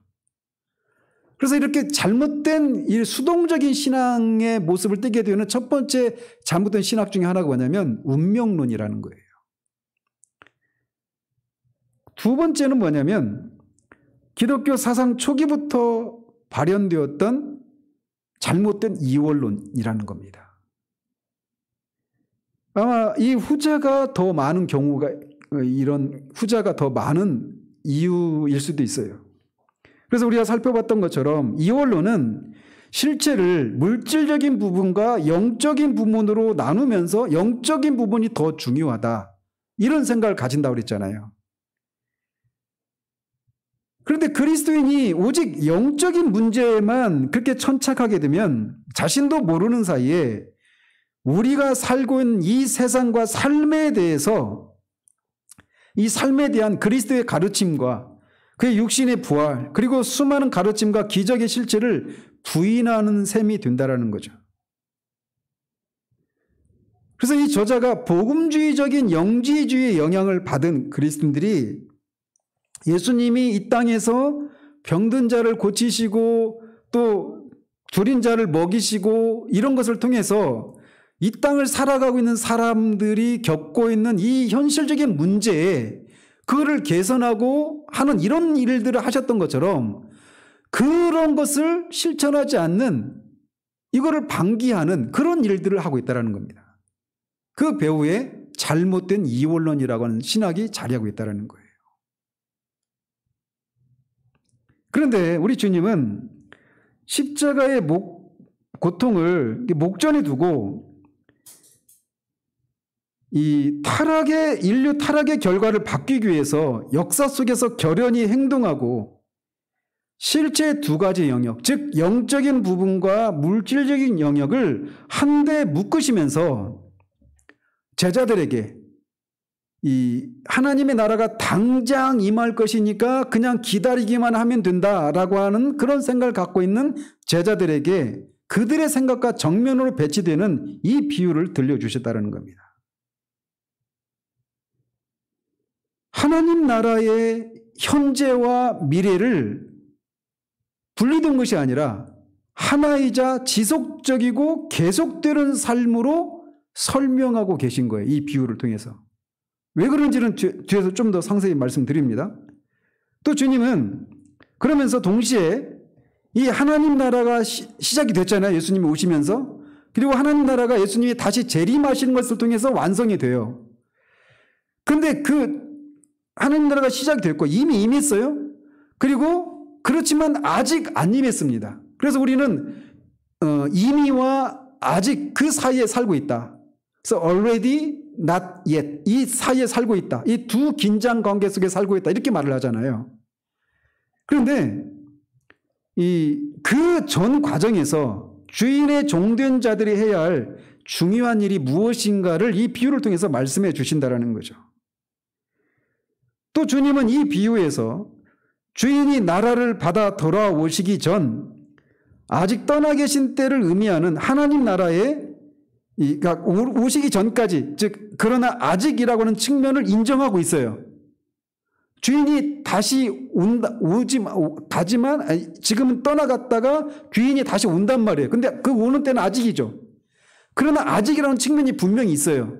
그래서 이렇게 잘못된 이 수동적인 신앙의 모습을 띠게 되는 첫 번째 잘못된 신학 중에 하나가 뭐냐면 운명론이라는 거예요. 두 번째는 뭐냐면 기독교 사상 초기부터 발현되었던 잘못된 이원론이라는 겁니다. 아마 이 후자가 더 많은 경우가, 이런 후자가 더 많은 이유일 수도 있어요. 그래서 우리가 살펴봤던 것처럼 이원론은 실체를 물질적인 부분과 영적인 부분으로 나누면서 영적인 부분이 더 중요하다, 이런 생각을 가진다고 그랬잖아요. 그런데 그리스도인이 오직 영적인 문제에만 그렇게 천착하게 되면 자신도 모르는 사이에 우리가 살고 있는 이 세상과 삶에 대해서, 이 삶에 대한 그리스도의 가르침과 그의 육신의 부활, 그리고 수많은 가르침과 기적의 실체를 부인하는 셈이 된다라는 거죠. 그래서 이 저자가 복음주의적인 영지주의의 영향을 받은 그리스도인들이 예수님이 이 땅에서 병든 자를 고치시고 또 줄인 자를 먹이시고 이런 것을 통해서 이 땅을 살아가고 있는 사람들이 겪고 있는 이 현실적인 문제에 그거를 개선하고 하는 이런 일들을 하셨던 것처럼 그런 것을 실천하지 않는, 이거를 방기하는 그런 일들을 하고 있다는 겁니다. 그 배후에 잘못된 이원론이라고 하는 신학이 자리하고 있다는 거예요. 그런데 우리 주님은 십자가의 고통을 목전에 두고 이 인류 타락의 결과를 바뀌기 위해서 역사 속에서 결연히 행동하고 실제 두 가지 영역, 즉 영적인 부분과 물질적인 영역을 한데 묶으시면서 제자들에게 이 하나님의 나라가 당장 임할 것이니까 그냥 기다리기만 하면 된다라고 하는 그런 생각을 갖고 있는 제자들에게 그들의 생각과 정면으로 배치되는 이 비유를 들려주셨다는 겁니다. 하나님 나라의 현재와 미래를 분리된 것이 아니라 하나이자 지속적이고 계속되는 삶으로 설명하고 계신 거예요. 이 비유를 통해서. 왜 그런지는 뒤에서 좀 더 상세히 말씀드립니다. 또 주님은 그러면서 동시에 이 하나님 나라가 시작이 됐잖아요. 예수님이 오시면서. 그리고 하나님 나라가 예수님이 다시 재림하시는 것을 통해서 완성이 돼요. 그런데 그 하나님 나라가 시작이 됐고 이미 임했어요. 그리고 그렇지만 아직 안 임했습니다. 그래서 우리는 이미와 아직 그 사이에 살고 있다. 그래서 already, not yet 이 사이에 살고 있다. 이 두 긴장 관계 속에 살고 있다. 이렇게 말을 하잖아요. 그런데 그 전 과정에서 주인의 종된 자들이 해야 할 중요한 일이 무엇인가를 이 비유를 통해서 말씀해 주신다라는 거죠. 또 주님은 이 비유에서 주인이 나라를 받아 돌아오시기 전 아직 떠나 계신 때를 의미하는 하나님 나라에 그러니까 오시기 전까지 즉 그러나 아직이라고 하는 측면을 인정하고 있어요. 주인이 다시 가지만 지금은 떠나갔다가 주인이 다시 온단 말이에요. 근데 그 오는 때는 아직이죠. 그러나 아직이라는 측면이 분명히 있어요.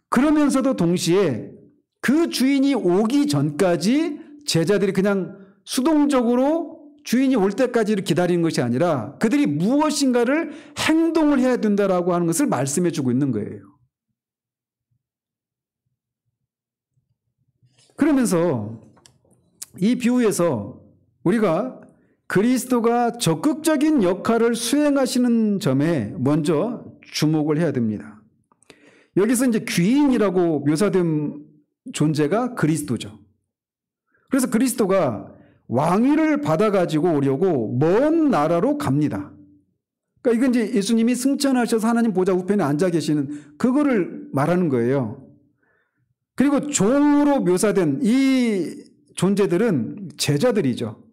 그러면서도 동시에 그 주인이 오기 전까지 제자들이 그냥 수동적으로 주인이 올 때까지를 기다리는 것이 아니라 그들이 무엇인가를 행동을 해야 된다라고 하는 것을 말씀해 주고 있는 거예요. 그러면서 이 비유에서 우리가 그리스도가 적극적인 역할을 수행하시는 점에 먼저 주목을 해야 됩니다. 여기서 이제 귀인이라고 묘사된 존재가 그리스도죠. 그래서 그리스도가 왕위를 받아가지고 오려고 먼 나라로 갑니다. 그러니까 이건 이제 예수님이 승천하셔서 하나님 보좌 우편에 앉아 계시는 그거를 말하는 거예요. 그리고 종으로 묘사된 이 존재들은 제자들이죠.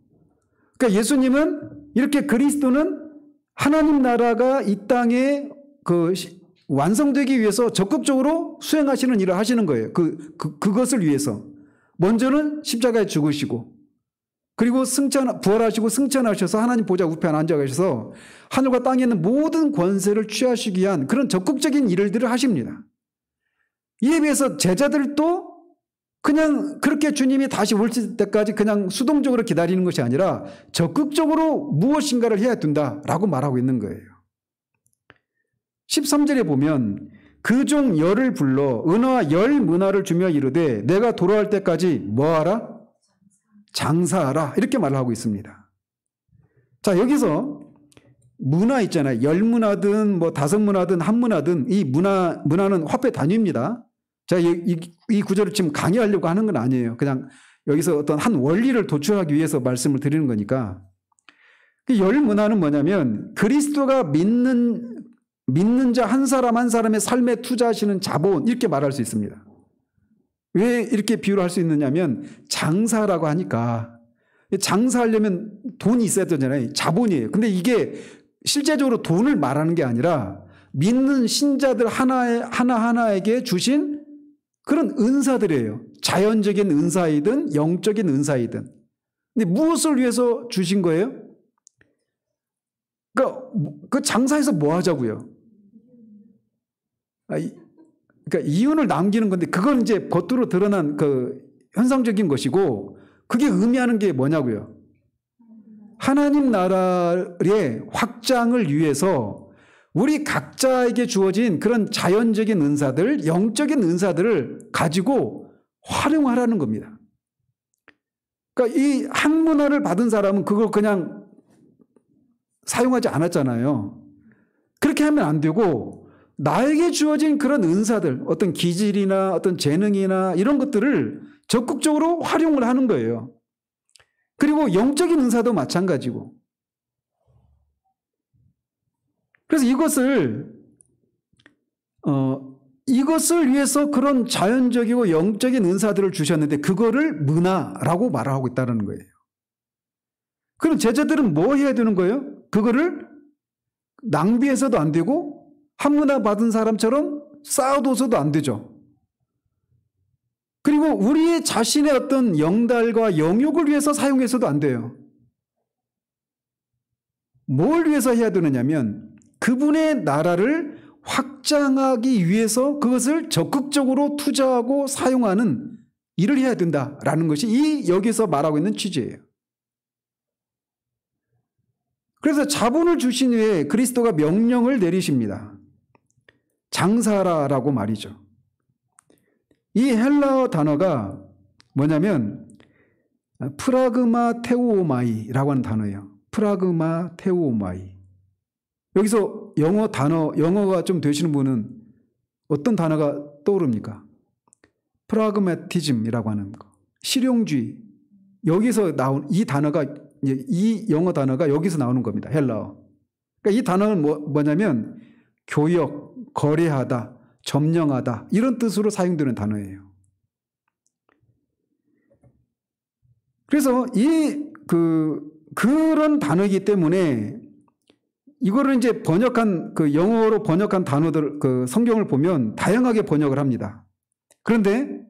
그러니까 예수님은 이렇게 그리스도는 하나님 나라가 이 땅에 완성되기 위해서 적극적으로 수행하시는 일을 하시는 거예요. 그것을 위해서. 먼저는 십자가에 죽으시고, 그리고 부활하시고 승천하셔서 하나님 보좌 우편에 앉아 계셔서 하늘과 땅에 있는 모든 권세를 취하시기 위한 그런 적극적인 일들을 하십니다. 이에 비해서 제자들도 그냥 그렇게 주님이 다시 올 때까지 그냥 수동적으로 기다리는 것이 아니라 적극적으로 무엇인가를 해야 된다라고 말하고 있는 거예요. 13절에 보면 그 종 열을 불러 은화와 열 문화를 주며 이르되 내가 돌아올 때까지 뭐하라? 장사하라. 이렇게 말을 하고 있습니다. 자, 여기서 문화 있잖아요. 열 문화든 뭐 다섯 문화든 한 문화든 이 문화는 화폐 단위입니다. 제가 이 구절을 지금 강의하려고 하는 건 아니에요. 그냥 여기서 어떤 한 원리를 도출하기 위해서 말씀을 드리는 거니까. 그 열 문화는 뭐냐면 그리스도가 믿는 자 한 사람 한 사람의 삶에 투자하시는 자본 이렇게 말할 수 있습니다. 왜 이렇게 비유를 할 수 있느냐면 장사라고 하니까 장사하려면 돈이 있어야 되잖아요. 자본이에요. 근데 이게 실제적으로 돈을 말하는 게 아니라 믿는 신자들 하나하나에게 주신 그런 은사들이에요. 자연적인 은사이든 영적인 은사이든. 근데 무엇을 위해서 주신 거예요? 그러니까 그 장사에서 뭐 하자고요? 그러니까 이윤을 남기는 건데 그건 이제 겉으로 드러난 그 현상적인 것이고 그게 의미하는 게 뭐냐고요? 하나님 나라의 확장을 위해서 우리 각자에게 주어진 그런 자연적인 은사들, 영적인 은사들을 가지고 활용하라는 겁니다. 그러니까 이 한 문화를 받은 사람은 그걸 그냥 사용하지 않았잖아요. 그렇게 하면 안 되고 나에게 주어진 그런 은사들, 어떤 기질이나 어떤 재능이나 이런 것들을 적극적으로 활용을 하는 거예요. 그리고 영적인 은사도 마찬가지고. 그래서 이것을 위해서 그런 자연적이고 영적인 은사들을 주셨는데 그거를 문화라고 말하고 있다는 거예요. 그럼 제자들은 뭐 해야 되는 거예요? 그거를 낭비해서도 안 되고 한 문화 받은 사람처럼 쌓아둬서도 안 되죠. 그리고 우리의 자신의 어떤 영달과 영욕을 위해서 사용해서도 안 돼요. 뭘 위해서 해야 되느냐면 그분의 나라를 확장하기 위해서 그것을 적극적으로 투자하고 사용하는 일을 해야 된다라는 것이 여기서 말하고 있는 취지예요. 그래서 자본을 주신 후에 그리스도가 명령을 내리십니다. 장사하라라고 말이죠. 이 헬라어 단어가 뭐냐면 프라그마테오마이라고 하는 단어예요. 프라그마테오마이. 여기서 영어가 좀 되시는 분은 어떤 단어가 떠오릅니까? 프라그매티즘이라고 하는 거. 실용주의. 여기서 나온 이 단어가, 이 영어 단어가 여기서 나오는 겁니다. 헬라어. 그러니까 이 단어는 뭐냐면 교역, 거래하다, 점령하다 이런 뜻으로 사용되는 단어예요. 그래서 그런 단어이기 때문에 이거를 이제 번역한 영어로 번역한 단어들 성경을 보면 다양하게 번역을 합니다. 그런데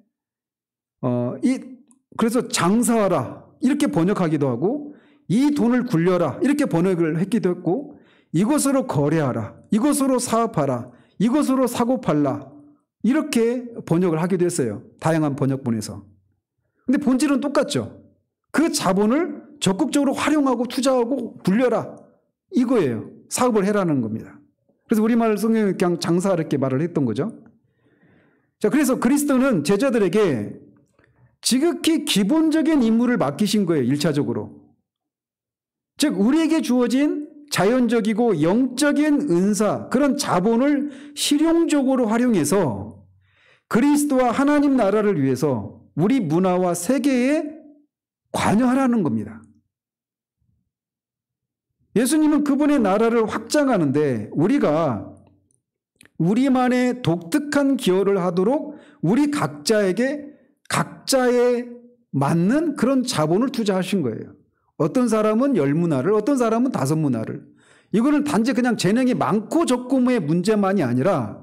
그래서 장사하라 이렇게 번역하기도 하고 이 돈을 굴려라 이렇게 번역을 했기도 했고 이것으로 거래하라 이것으로 사업하라 이것으로 사고 팔라 이렇게 번역을 하기도 했어요. 다양한 번역본에서. 근데 본질은 똑같죠. 그 자본을 적극적으로 활용하고 투자하고 굴려라 이거예요. 사업을 해라는 겁니다. 그래서 우리말 성경에 그냥 장사 이렇게 말을 했던 거죠. 자, 그래서 그리스도는 제자들에게 지극히 기본적인 임무를 맡기신 거예요. 1차적으로. 즉 우리에게 주어진 자연적이고 영적인 은사 그런 자본을 실용적으로 활용해서 그리스도와 하나님 나라를 위해서 우리 문화와 세계에 관여하라는 겁니다. 예수님은 그분의 나라를 확장하는데 우리가 우리만의 독특한 기여를 하도록 우리 각자에 맞는 그런 자본을 투자하신 거예요. 어떤 사람은 10문화를, 어떤 사람은 5문화를. 이거는 단지 그냥 재능이 많고 적고의 문제만이 아니라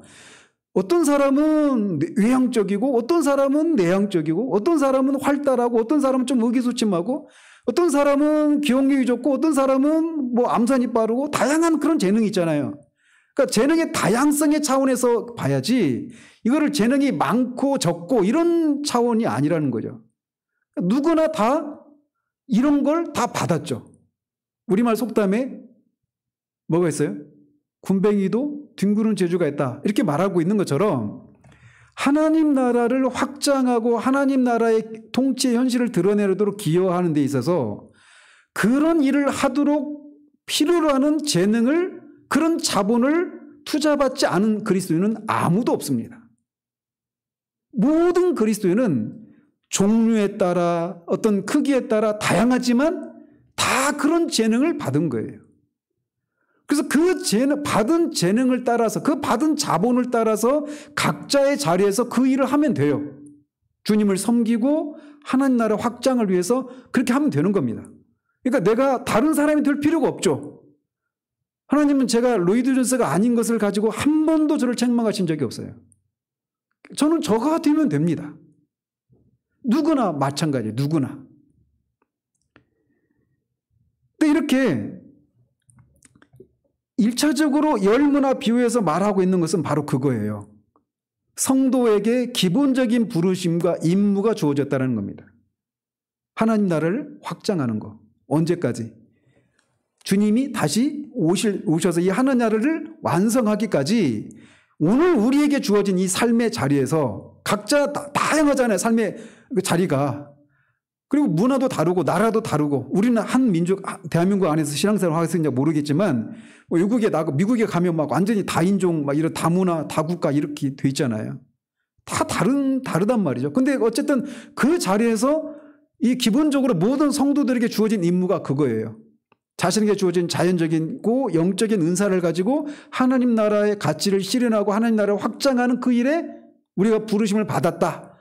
어떤 사람은 외향적이고 어떤 사람은 내향적이고 어떤 사람은 활달하고 어떤 사람은 좀 의기소침하고 어떤 사람은 기억력이 좋고 어떤 사람은 뭐 암산이 빠르고 다양한 그런 재능이 있잖아요. 그러니까 재능의 다양성의 차원에서 봐야지 이거를 재능이 많고 적고 이런 차원이 아니라는 거죠. 누구나 다 이런 걸 다 받았죠. 우리말 속담에 뭐가 있어요? 군뱅이도 뒹구는 재주가 있다. 이렇게 말하고 있는 것처럼 하나님 나라를 확장하고 하나님 나라의 통치의 현실을 드러내도록 기여하는 데 있어서 그런 일을 하도록 필요로 하는 재능을 그런 자본을 투자받지 않은 그리스도인은 아무도 없습니다. 모든 그리스도인은 종류에 따라 어떤 크기에 따라 다양하지만 다 그런 재능을 받은 거예요. 그래서 받은 재능을 따라서 그 받은 자본을 따라서 각자의 자리에서 그 일을 하면 돼요. 주님을 섬기고 하나님 나라 확장을 위해서 그렇게 하면 되는 겁니다. 그러니까 내가 다른 사람이 될 필요가 없죠. 하나님은 제가 로이드 존스가 아닌 것을 가지고 한 번도 저를 책망하신 적이 없어요. 저는 저가 되면 됩니다. 누구나 마찬가지예요. 누구나. 근데 이렇게 1차적으로 열문화 비유에서 말하고 있는 것은 바로 그거예요. 성도에게 기본적인 부르심과 임무가 주어졌다는 겁니다. 하나님 나라를 확장하는 거. 언제까지? 주님이 다시 오셔서 이 하나님 나라를 완성하기까지 오늘 우리에게 주어진 이 삶의 자리에서 각자 다양하잖아요. 삶의 그 자리가. 그리고 문화도 다르고 나라도 다르고 우리는 한 민족 대한민국 안에서 신앙생활을 하겠는지 모르겠지만 뭐 미국에 가면 막 완전히 다인종 막 이런 다문화 다국가 이렇게 돼 있잖아요. 다 다르단 말이죠. 근데 어쨌든 그 자리에서 이 기본적으로 모든 성도들에게 주어진 임무가 그거예요. 자신에게 주어진 자연적이고 영적인 은사를 가지고 하나님 나라의 가치를 실현하고 하나님 나라를 확장하는 그 일에 우리가 부르심을 받았다.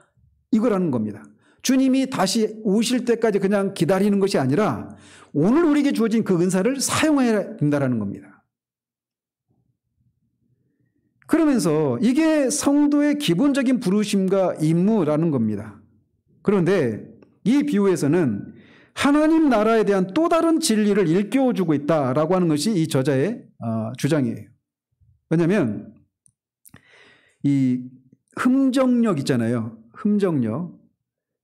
이거라는 겁니다. 주님이 다시 오실 때까지 그냥 기다리는 것이 아니라 오늘 우리에게 주어진 그 은사를 사용해야 된다는 겁니다. 그러면서 이게 성도의 기본적인 부르심과 임무라는 겁니다. 그런데 이 비유에서는 하나님 나라에 대한 또 다른 진리를 일깨워주고 있다라고 하는 것이 이 저자의 주장이에요. 왜냐하면 이 흠정력 있잖아요. 흠정력.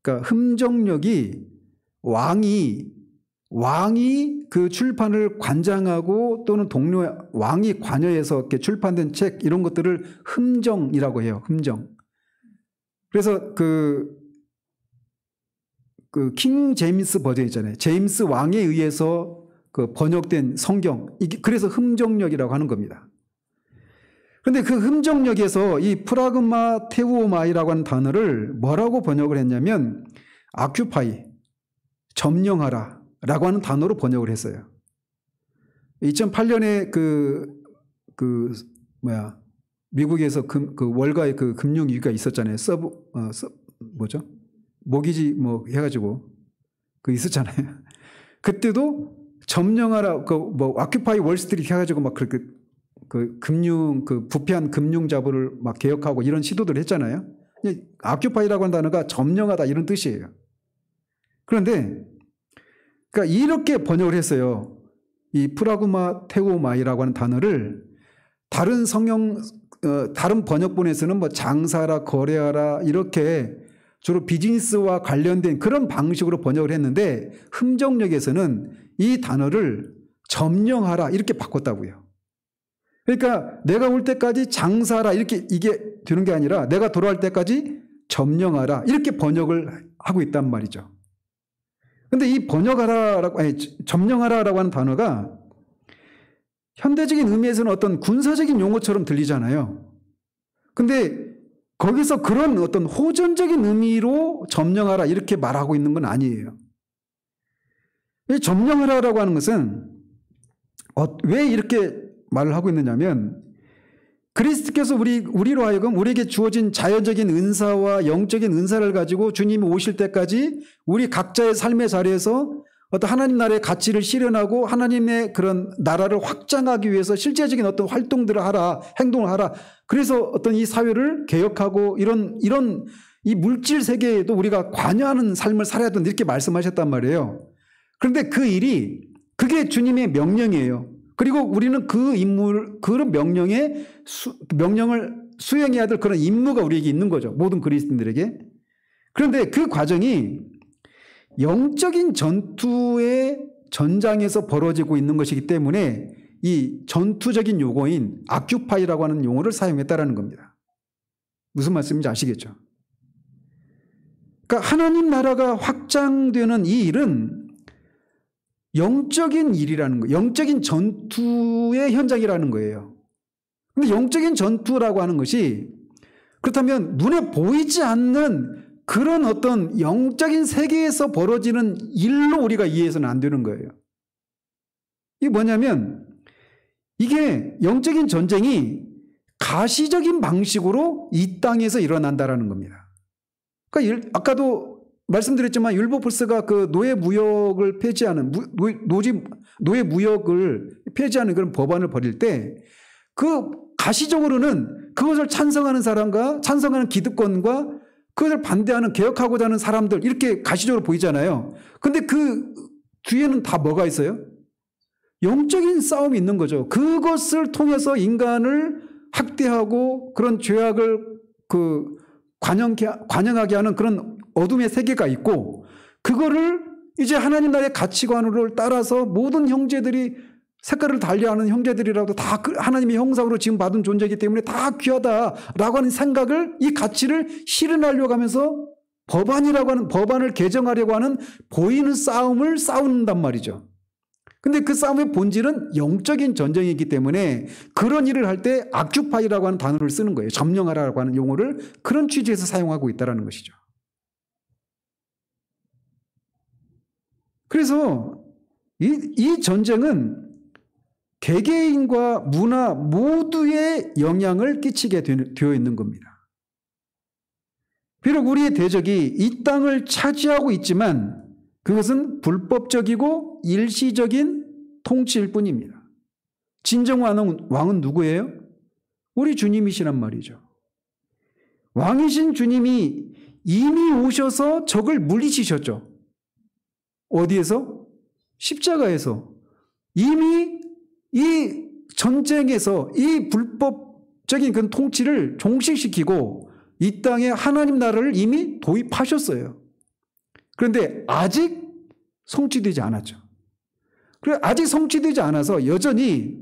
그러니까 흠정력이 왕이 그 출판을 관장하고 또는 왕이 관여해서 이렇게 출판된 책 이런 것들을 흠정이라고 해요. 흠정. 그래서 그 킹 제임스 버전 있잖아요. 제임스 왕에 의해서 그 번역된 성경. 그래서 흠정력이라고 하는 겁니다. 그런데 그 흠정력에서 이 프라그마테우마이라고 하는 단어를 뭐라고 번역을 했냐면 아큐파이, 점령하라 라고 하는 단어로 번역을 했어요. 2008년에 미국에서 그 월가의 그 금융위기가 있었잖아요. 뭐죠? 모기지 뭐 해가지고 그 있었잖아요. 그때도 점령하라 아큐파이 월스트리트 해가지고 막 그렇게 부패한 금융 자본을 막 개혁하고 이런 시도들을 했잖아요. 아큐파이라고 하는 단어가 점령하다 이런 뜻이에요. 그런데 그러니까 이렇게 번역을 했어요. 이 프라그마테우마이라고 하는 단어를 다른 번역본에서는 뭐 장사라 거래하라 이렇게 주로 비즈니스와 관련된 그런 방식으로 번역을 했는데 흠정력에서는 이 단어를 점령하라 이렇게 바꿨다고요. 그러니까 내가 올 때까지 장사하라 이렇게 이게 되는 게 아니라 내가 돌아올 때까지 점령하라 이렇게 번역을 하고 있단 말이죠. 그런데 이 점령하라라고 하는 단어가 현대적인 의미에서는 어떤 군사적인 용어처럼 들리잖아요. 근데 거기서 그런 어떤 호전적인 의미로 점령하라 이렇게 말하고 있는 건 아니에요. 이 점령하라라고 하는 것은 왜 이렇게 말을 하고 있느냐면 그리스도께서 우리로 하여금 우리에게 주어진 자연적인 은사와 영적인 은사를 가지고 주님이 오실 때까지 우리 각자의 삶의 자리에서 어떤 하나님 나라의 가치를 실현하고 하나님의 그런 나라를 확장하기 위해서 실제적인 어떤 활동들을 하라, 행동을 하라. 그래서 어떤 이 사회를 개혁하고 이런 이 물질 세계에도 우리가 관여하는 삶을 살아야 된다 이렇게 말씀하셨단 말이에요. 그런데 그게 주님의 명령이에요. 그리고 우리는 그런 명령을 수행해야 될 그런 임무가 우리에게 있는 거죠. 모든 그리스도인들에게. 그런데 그 과정이 영적인 전투의 전장에서 벌어지고 있는 것이기 때문에 이 전투적인 용어인 아큐파이라고 하는 용어를 사용했다라는 겁니다. 무슨 말씀인지 아시겠죠? 그러니까 하나님 나라가 확장되는 이 일은 영적인 일이라는 거예요. 영적인 전투의 현장이라는 거예요. 그런데 영적인 전투라고 하는 것이 그렇다면 눈에 보이지 않는 그런 어떤 영적인 세계에서 벌어지는 일로 우리가 이해해서는 안 되는 거예요. 이게 뭐냐면 이게 영적인 전쟁이 가시적인 방식으로 이 땅에서 일어난다라는 겁니다. 그러니까 아까도 말씀드렸지만 율법불서가 그 노예 무역을 폐지하는 노예 무역을 폐지하는 그런 법안을 벌일 때 그 가시적으로는 그것을 찬성하는 사람과 찬성하는 기득권과 그것을 반대하는 개혁하고자 하는 사람들 이렇게 가시적으로 보이잖아요. 근데 그 뒤에는 다 뭐가 있어요? 영적인 싸움이 있는 거죠. 그것을 통해서 인간을 학대하고 그런 죄악을 관영하게 하는 그런 어둠의 세계가 있고 그거를 이제 하나님 나라의 가치관으로 따라서 모든 형제들이 색깔을 달리하는 형제들이라도 다 하나님의 형상으로 지금 받은 존재이기 때문에 다 귀하다라고 하는 생각을 이 가치를 실현하려고 하면서 법안을 개정하려고 하는 보이는 싸움을 싸운단 말이죠. 근데 그 싸움의 본질은 영적인 전쟁이기 때문에 그런 일을 할 때 아큐파이라고 하는 단어를 쓰는 거예요. 점령하라고 하는 용어를 그런 취지에서 사용하고 있다는 것이죠. 그래서 이 전쟁은 개개인과 문화 모두에 영향을 끼치게 되어 있는 겁니다. 비록 우리의 대적이 이 땅을 차지하고 있지만 그것은 불법적이고 일시적인 통치일 뿐입니다. 진정 왕은 누구예요? 우리 주님이시란 말이죠. 왕이신 주님이 이미 오셔서 적을 물리치셨죠. 어디에서? 십자가에서. 이미 이 전쟁에서 이 불법적인 그 통치를 종식시키고 이 땅에 하나님 나라를 이미 도입하셨어요. 그런데 아직 성취되지 않았죠. 그래 아직 성취되지 않아서 여전히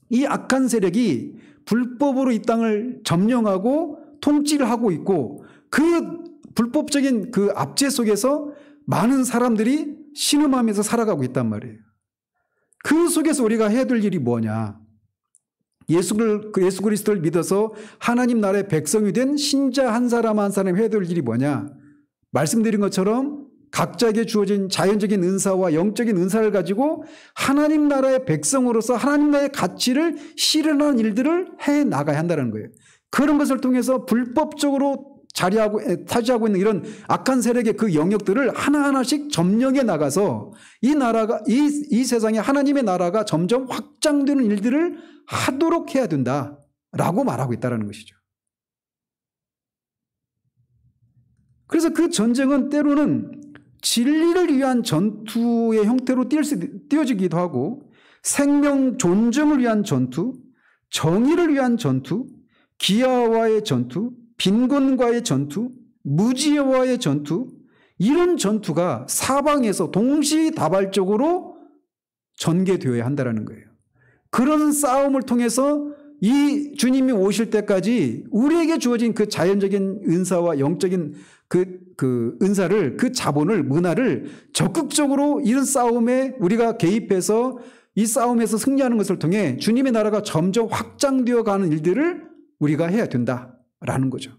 이 악한 세력이 불법으로 이 땅을 점령하고 통치를 하고 있고 그 불법적인 그 압제 속에서 많은 사람들이 신음하면서 살아가고 있단 말이에요. 그 속에서 우리가 해야 될 일이 뭐냐? 예수 그리스도를 믿어서 하나님 나라의 백성이 된 신자 한 사람 한 사람이 해야 될 일이 뭐냐? 말씀드린 것처럼 각자에게 주어진 자연적인 은사와 영적인 은사를 가지고 하나님 나라의 백성으로서 하나님 나라의 가치를 실현하는 일들을 해 나가야 한다는 거예요. 그런 것을 통해서 불법적으로 타지하고 있는 이런 악한 세력의 그 영역들을 하나하나씩 점령해 나가서 이 나라가 이 세상에 하나님의 나라가 점점 확장되는 일들을 하도록 해야 된다라고 말하고 있다는 것이죠. 그래서 그 전쟁은 때로는 진리를 위한 전투의 형태로 띄어지기도 하고 생명 존중을 위한 전투, 정의를 위한 전투, 기아와의 전투, 빈곤과의 전투, 무지와의 전투, 이런 전투가 사방에서 동시다발적으로 전개되어야 한다는 거예요. 그런 싸움을 통해서 이 주님이 오실 때까지 우리에게 주어진 그 자연적인 은사와 영적인 그 은사를, 그 자본을, 문화를 적극적으로 이런 싸움에 우리가 개입해서 이 싸움에서 승리하는 것을 통해 주님의 나라가 점점 확장되어 가는 일들을 우리가 해야 된다라는 거죠.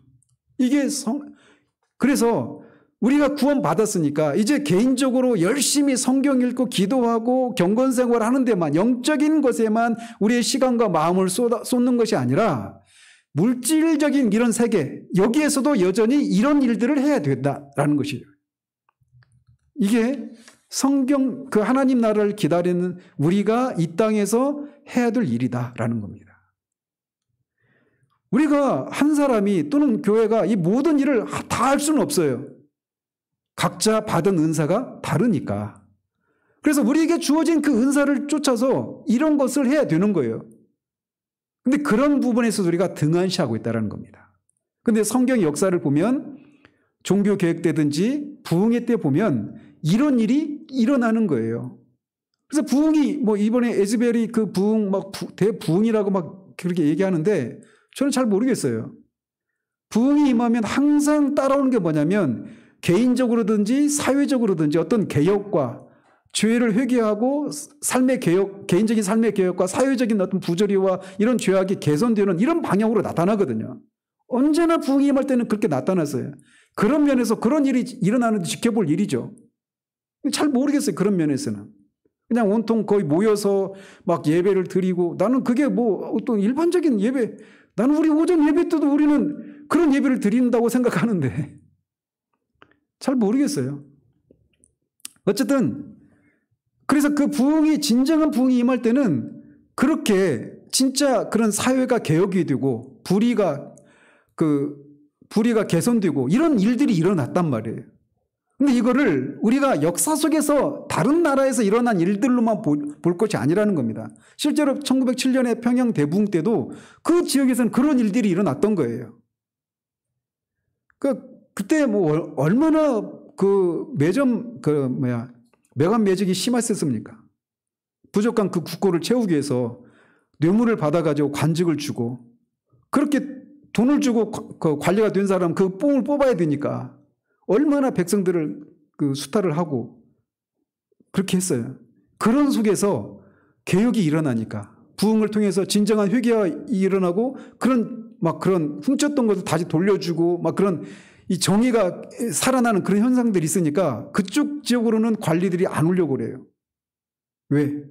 그래서 우리가 구원받았으니까 이제 개인적으로 열심히 성경 읽고 기도하고 경건생활 하는 데만, 영적인 것에만 우리의 시간과 마음을 쏟는 것이 아니라 물질적인 이런 세계, 여기에서도 여전히 이런 일들을 해야 된다라는 것이죠. 이게 성경, 그 하나님 나라를 기다리는 우리가 이 땅에서 해야 될 일이다라는 겁니다. 우리가 한 사람이 또는 교회가 이 모든 일을 다 할 수는 없어요. 각자 받은 은사가 다르니까. 그래서 우리에게 주어진 그 은사를 쫓아서 이런 것을 해야 되는 거예요. 근데 그런 부분에서 우리가 등한시하고 있다는 겁니다. 근데 성경 역사를 보면 종교 개혁 때든지 부흥회 때 보면 이런 일이 일어나는 거예요. 그래서 부흥이 뭐 이번에 에즈벨이 그 부흥 막 대부흥이라고 막 그렇게 얘기하는데 저는 잘 모르겠어요. 부흥이 임하면 항상 따라오는 게 뭐냐면 개인적으로든지 사회적으로든지 어떤 개혁과 죄를 회개하고 삶의 개혁, 개인적인 삶의 개혁과 사회적인 어떤 부조리와 이런 죄악이 개선되는 이런 방향으로 나타나거든요. 언제나 부흥이 임할 때는 그렇게 나타났어요. 그런 면에서 그런 일이 일어나는데 지켜볼 일이죠. 잘 모르겠어요. 그런 면에서는. 그냥 온통 거의 모여서 막 예배를 드리고 나는 그게 뭐 어떤 일반적인 예배, 나는 우리 오전 예배 때도 우리는 그런 예배를 드린다고 생각하는데 잘 모르겠어요. 어쨌든 그래서 그 부흥이 진정한 부흥이 임할 때는 그렇게 진짜 그런 사회가 개혁이 되고 불의가 개선되고 이런 일들이 일어났단 말이에요. 근데 이거를 우리가 역사 속에서 다른 나라에서 일어난 일들로만 볼 것이 아니라는 겁니다. 실제로 1907년에 평양 대부흥 때도 그 지역에서는 그런 일들이 일어났던 거예요. 그때 뭐 얼마나 매관 매직이 심했었습니까? 부족한 그 국고를 채우기 위해서 뇌물을 받아가지고 관직을 주고 그렇게 돈을 주고 그 관리가 된 사람 그 뽕을 뽑아야 되니까 얼마나 백성들을 수탈을 하고 그렇게 했어요. 그런 속에서 개혁이 일어나니까 부흥을 통해서 진정한 회개가 일어나고 그런 훔쳤던 것을 다시 돌려주고 막 그런 이 정의가 살아나는 그런 현상들이 있으니까 그쪽 지역으로는 관리들이 안 오려고 그래요. 왜?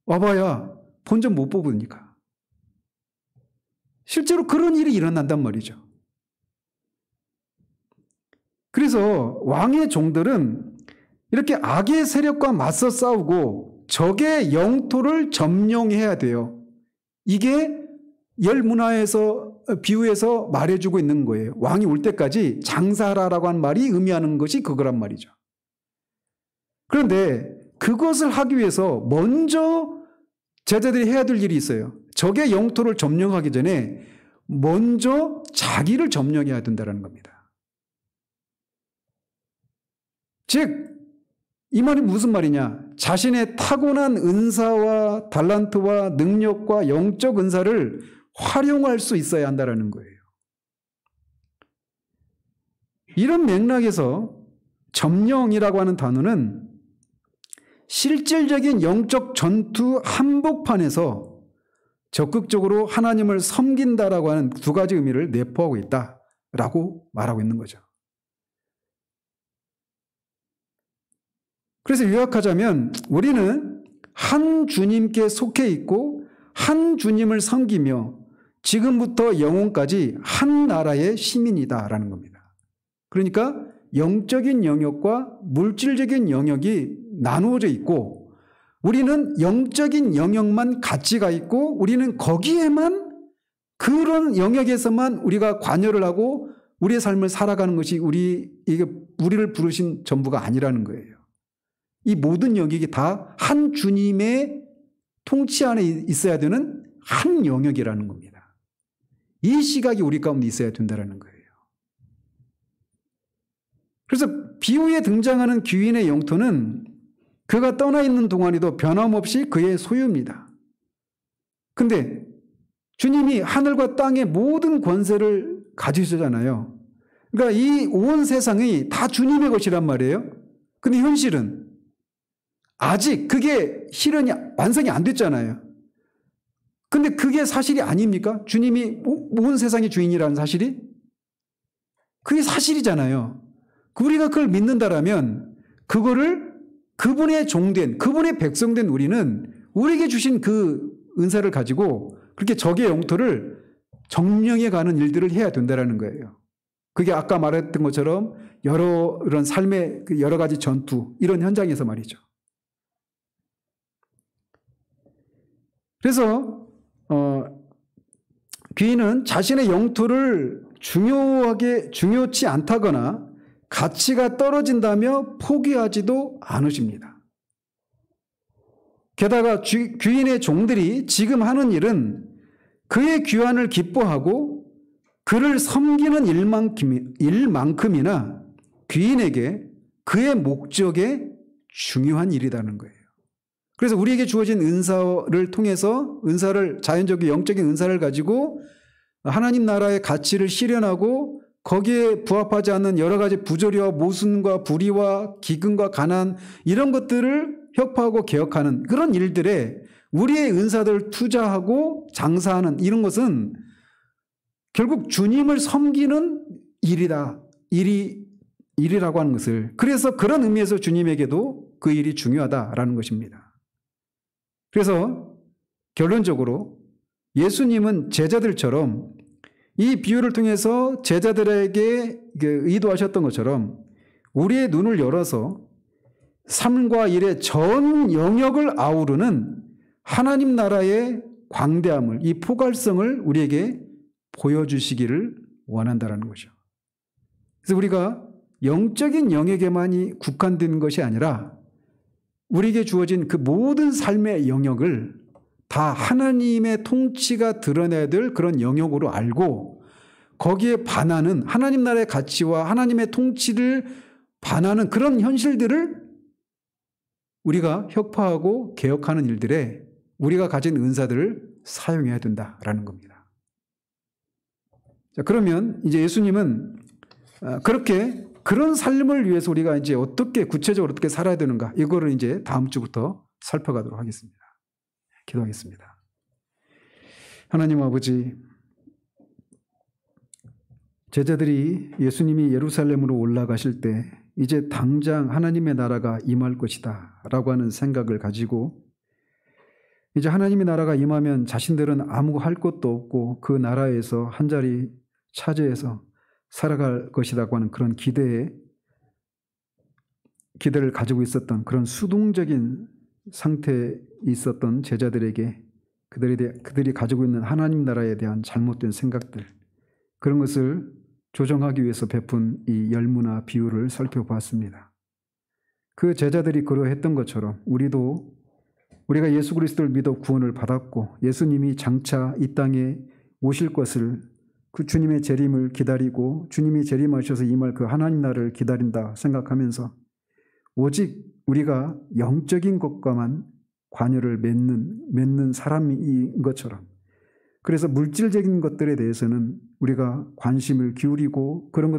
와봐야 본전 못 뽑으니까. 실제로 그런 일이 일어난단 말이죠. 그래서 왕의 종들은 이렇게 악의 세력과 맞서 싸우고 적의 영토를 점령해야 돼요. 이게 열문화에서 비유해서 말해주고 있는 거예요. 왕이 올 때까지 장사하라라고 한 말이 의미하는 것이 그거란 말이죠. 그런데 그것을 하기 위해서 먼저 제자들이 해야 될 일이 있어요. 적의 영토를 점령하기 전에 먼저 자기를 점령해야 된다는 겁니다. 즉, 이 말이 무슨 말이냐? 자신의 타고난 은사와 달란트와 능력과 영적 은사를 활용할 수 있어야 한다는 거예요. 이런 맥락에서 점령이라고 하는 단어는 실질적인 영적 전투 한복판에서 적극적으로 하나님을 섬긴다라고 하는 두 가지 의미를 내포하고 있다라고 말하고 있는 거죠. 그래서 요약하자면 우리는 한 주님께 속해 있고 한 주님을 섬기며 지금부터 영원까지 한 나라의 시민이다라는 겁니다. 그러니까 영적인 영역과 물질적인 영역이 나누어져 있고 우리는 영적인 영역만 가치가 있고 우리는 거기에만 그런 영역에서만 우리가 관여를 하고 우리의 삶을 살아가는 것이 우리를 부르신 전부가 아니라는 거예요. 이 모든 영역이 다 한 주님의 통치 안에 있어야 되는 한 영역이라는 겁니다. 이 시각이 우리 가운데 있어야 된다는 거예요. 그래서 비유에 등장하는 귀인의 영토는 그가 떠나 있는 동안에도 변함없이 그의 소유입니다. 근데 주님이 하늘과 땅의 모든 권세를 가지시잖아요. 그러니까 이 온 세상이 다 주님의 것이란 말이에요. 근데 현실은 아직 그게 실현이 완성이 안 됐잖아요. 근데 그게 사실이 아닙니까? 주님이 온 세상의 주인이라는 사실이? 그게 사실이잖아요. 우리가 그걸 믿는다라면 그거를 그분의 종된, 그분의 백성된 우리는 우리에게 주신 그 은사를 가지고 그렇게 적의 영토를 점령해 가는 일들을 해야 된다는 거예요. 그게 아까 말했던 것처럼 이런 삶의 여러 가지 전투, 이런 현장에서 말이죠. 그래서 귀인은 자신의 영토를 중요치 않다거나 가치가 떨어진다며 포기하지도 않으십니다. 게다가 귀인의 종들이 지금 하는 일은 그의 귀환을 기뻐하고 그를 섬기는 일만큼이나 귀인에게 그의 목적에 중요한 일이라는 거예요. 그래서 우리에게 주어진 은사를 통해서 자연적인 영적인 은사를 가지고 하나님 나라의 가치를 실현하고 거기에 부합하지 않는 여러 가지 부조리와 모순과 불의와 기근과 가난 이런 것들을 협파하고 개혁하는 그런 일들에 우리의 은사들을 투자하고 장사하는 이런 것은 결국 주님을 섬기는 일이라고 하는 것을, 그래서 그런 의미에서 주님에게도 그 일이 중요하다라는 것입니다. 그래서 결론적으로 예수님은 제자들처럼 이 비유를 통해서 제자들에게 의도하셨던 것처럼 우리의 눈을 열어서 삶과 일의 전 영역을 아우르는 하나님 나라의 광대함을, 이 포괄성을 우리에게 보여주시기를 원한다는 것이죠. 그래서 우리가 영적인 영역에만이 국한된 것이 아니라 우리에게 주어진 그 모든 삶의 영역을 다 하나님의 통치가 드러내야 될 그런 영역으로 알고 거기에 반하는 하나님 나라의 가치와 하나님의 통치를 반하는 그런 현실들을 우리가 혁파하고 개혁하는 일들에 우리가 가진 은사들을 사용해야 된다라는 겁니다. 자, 그러면 이제 예수님은 그런 삶을 위해서 우리가 이제 구체적으로 어떻게 살아야 되는가, 이거를 이제 다음 주부터 살펴가도록 하겠습니다. 기도하겠습니다. 하나님 아버지, 제자들이 예수님이 예루살렘으로 올라가실 때 이제 당장 하나님의 나라가 임할 것이다 라고 하는 생각을 가지고 이제 하나님의 나라가 임하면 자신들은 아무 할 것도 없고 그 나라에서 한 자리 차지해서 살아갈 것이라고 하는 그런 기대를 가지고 있었던 그런 수동적인 상태에 있었던 제자들에게 그들이 가지고 있는 하나님 나라에 대한 잘못된 생각들, 그런 것을 조정하기 위해서 베푼 이 열무나 비유를 살펴보았습니다. 그 제자들이 그러했던 것처럼 우리가 예수 그리스도를 믿어 구원을 받았고 예수님이 장차 이 땅에 오실 것을 그 주님의 재림을 기다리고 주님이 재림하셔서 임할 그 하나님 나라를 기다린다 생각하면서 오직 우리가 영적인 것과만 관여를 맺는 사람인 것처럼, 그래서 물질적인 것들에 대해서는 우리가 관심을 기울이고 그런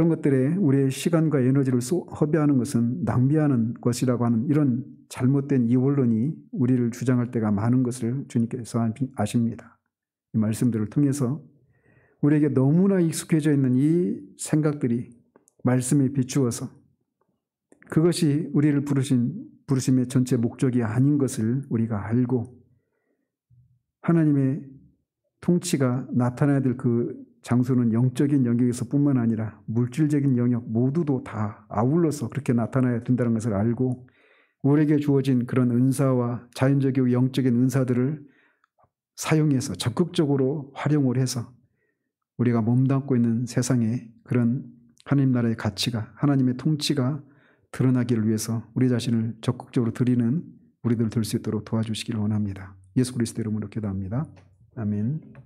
것들에 우리의 시간과 에너지를 허비하는 것은 낭비하는 것이라고 하는 이런 잘못된 이원론이 우리를 주장할 때가 많은 것을 주님께서 아십니다. 이 말씀들을 통해서 우리에게 너무나 익숙해져 있는 이 생각들이 말씀에 비추어서 그것이 우리를 부르심의 전체 목적이 아닌 것을 우리가 알고 하나님의 통치가 나타나야 될 그 장소는 영적인 영역에서 뿐만 아니라 물질적인 영역 모두도 다 아울러서 그렇게 나타나야 된다는 것을 알고 우리에게 주어진 그런 은사와 자연적이고 영적인 은사들을 사용해서 적극적으로 활용을 해서 우리가 몸담고 있는 세상에 그런 하나님 나라의 가치가, 하나님의 통치가 드러나기를 위해서 우리 자신을 적극적으로 드리는 우리들 될 수 있도록 도와주시기를 원합니다. 예수 그리스도 이름으로 기도합니다. 아멘.